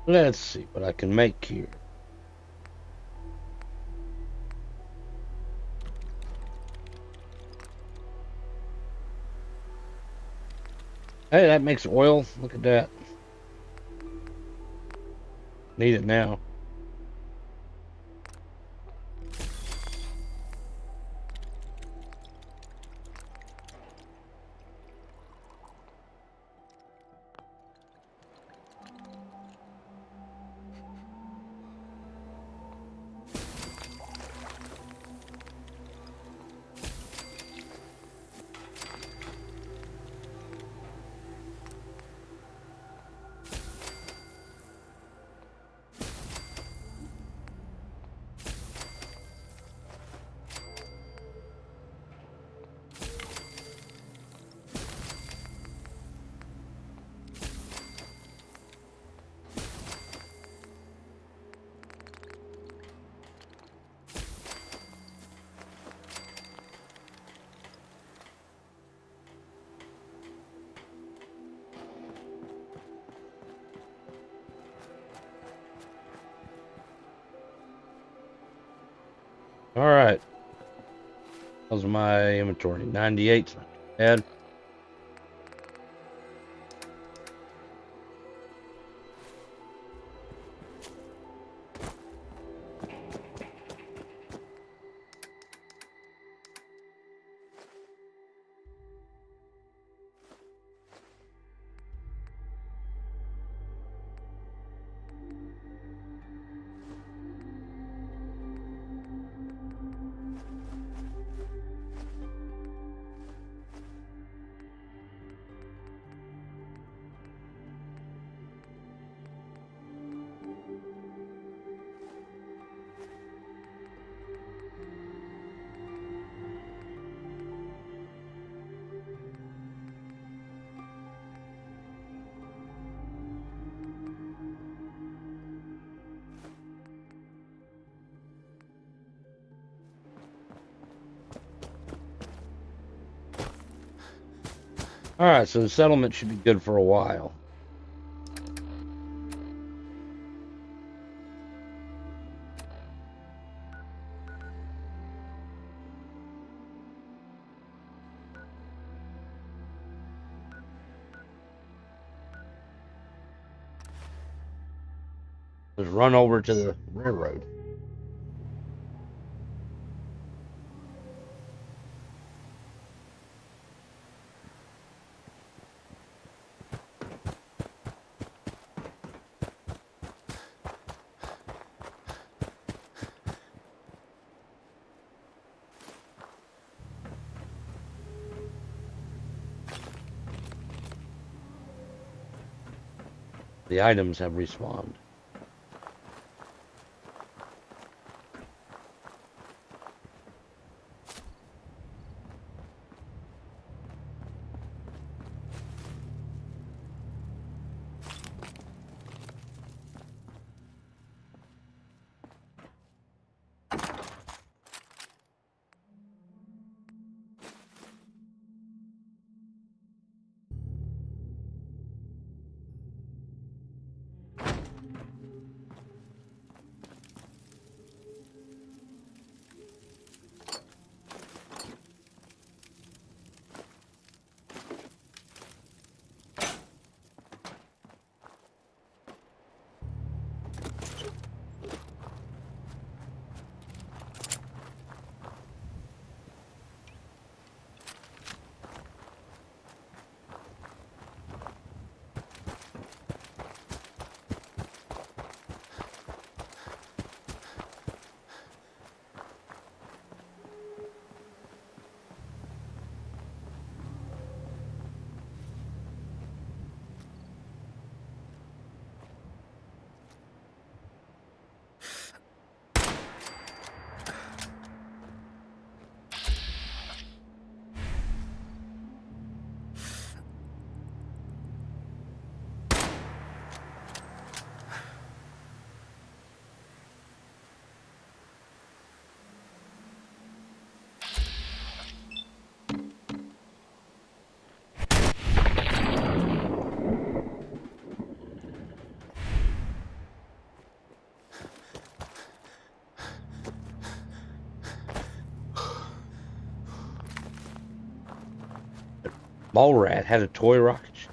Let's see what I can make here. Hey, that makes oil. Look at that. Need it now. All right. How's my inventory? 98. Not too bad. All right, so the settlement should be good for a while. Let's run over to the railroad. The items have respawned. Mole rat had a toy rocket ship.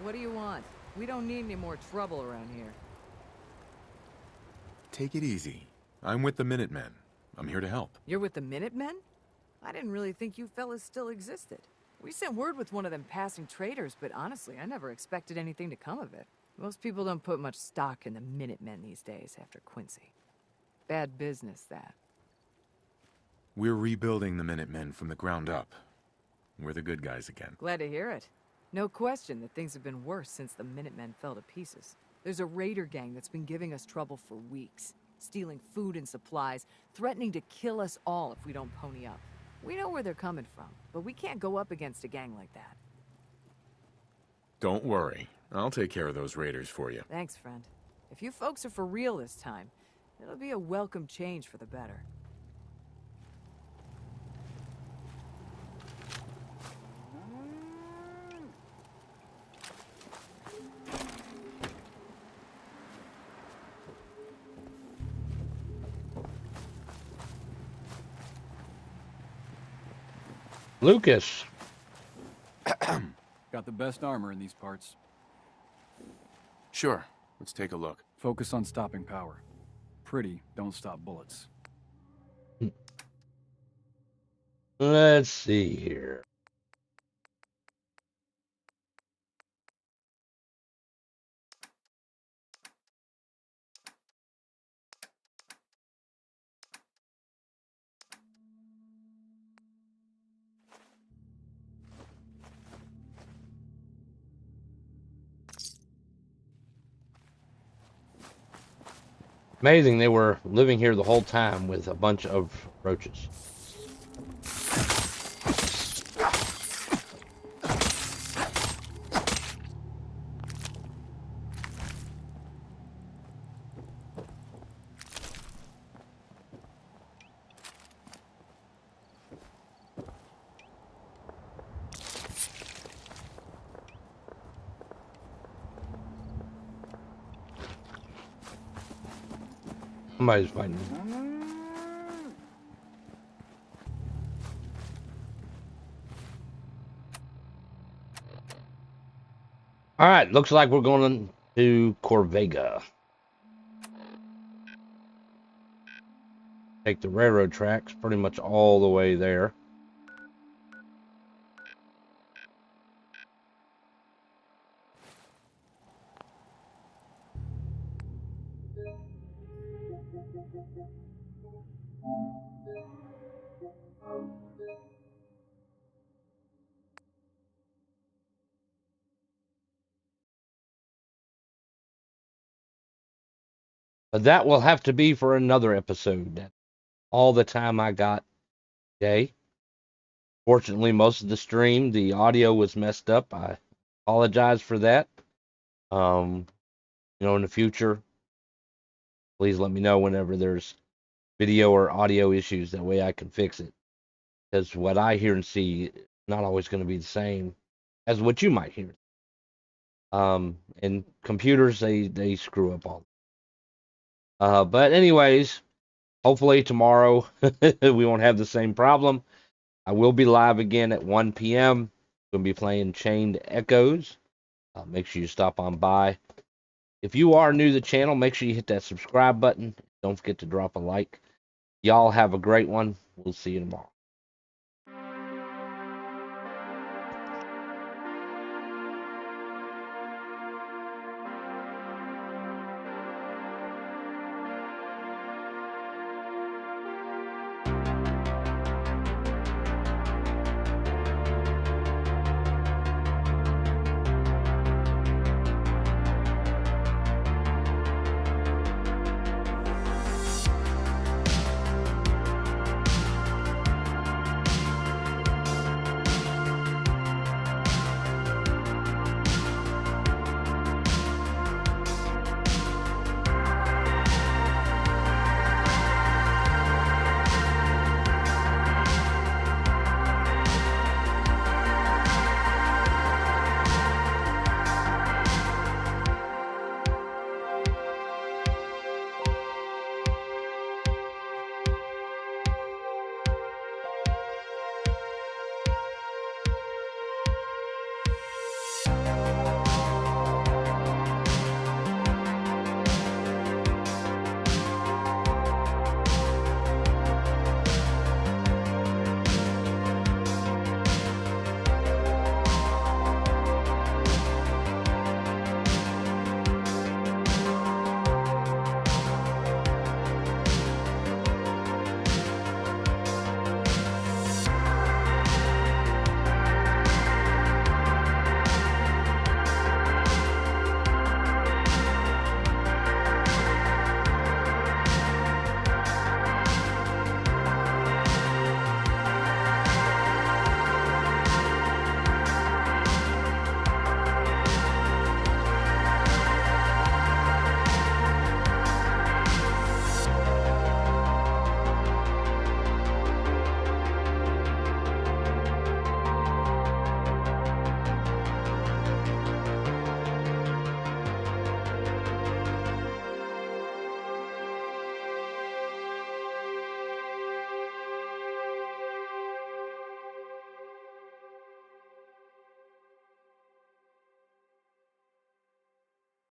What do you want? We don't need any more trouble around here. Take it easy. I'm with the Minutemen. I'm here to help. You're with the Minutemen? I didn't really think you fellas still existed. We sent word with one of them passing traders, but honestly, I never expected anything to come of it. Most people don't put much stock in the Minutemen these days after Quincy. Bad business, that. We're rebuilding the Minutemen from the ground up. We're the good guys again. Glad to hear it. No question that things have been worse since the Minutemen fell to pieces. There's a raider gang that's been giving us trouble for weeks, stealing food and supplies, threatening to kill us all if we don't pony up. We know where they're coming from, but we can't go up against a gang like that. Don't worry. I'll take care of those raiders for you. Thanks, friend. If you folks are for real this time, it'll be a welcome change for the better. Lucas. Got the best armor in these parts. Sure, let's take a look. Focus on stopping power. Pretty don't stop bullets. Let's see here. Amazing, they were living here the whole time with a bunch of roaches. Somebody's fighting me. All right, looks like we're going to Corvega. Take the railroad tracks pretty much all the way there. But that will have to be for another episode. That's all the time I got today. Fortunately, most of the stream, the audio was messed up. I apologize for that. In the future, please let me know whenever there's video or audio issues. That way I can fix it. Because what I hear and see is not always going to be the same as what you might hear. And computers, they screw up all. But anyways, hopefully tomorrow we won't have the same problem. I will be live again at 1 p.m. Going to be playing Chained Echoes. Make sure you stop on by. If you are new to the channel, make sure you hit that subscribe button. Don't forget to drop a like. Y'all have a great one. We'll see you tomorrow.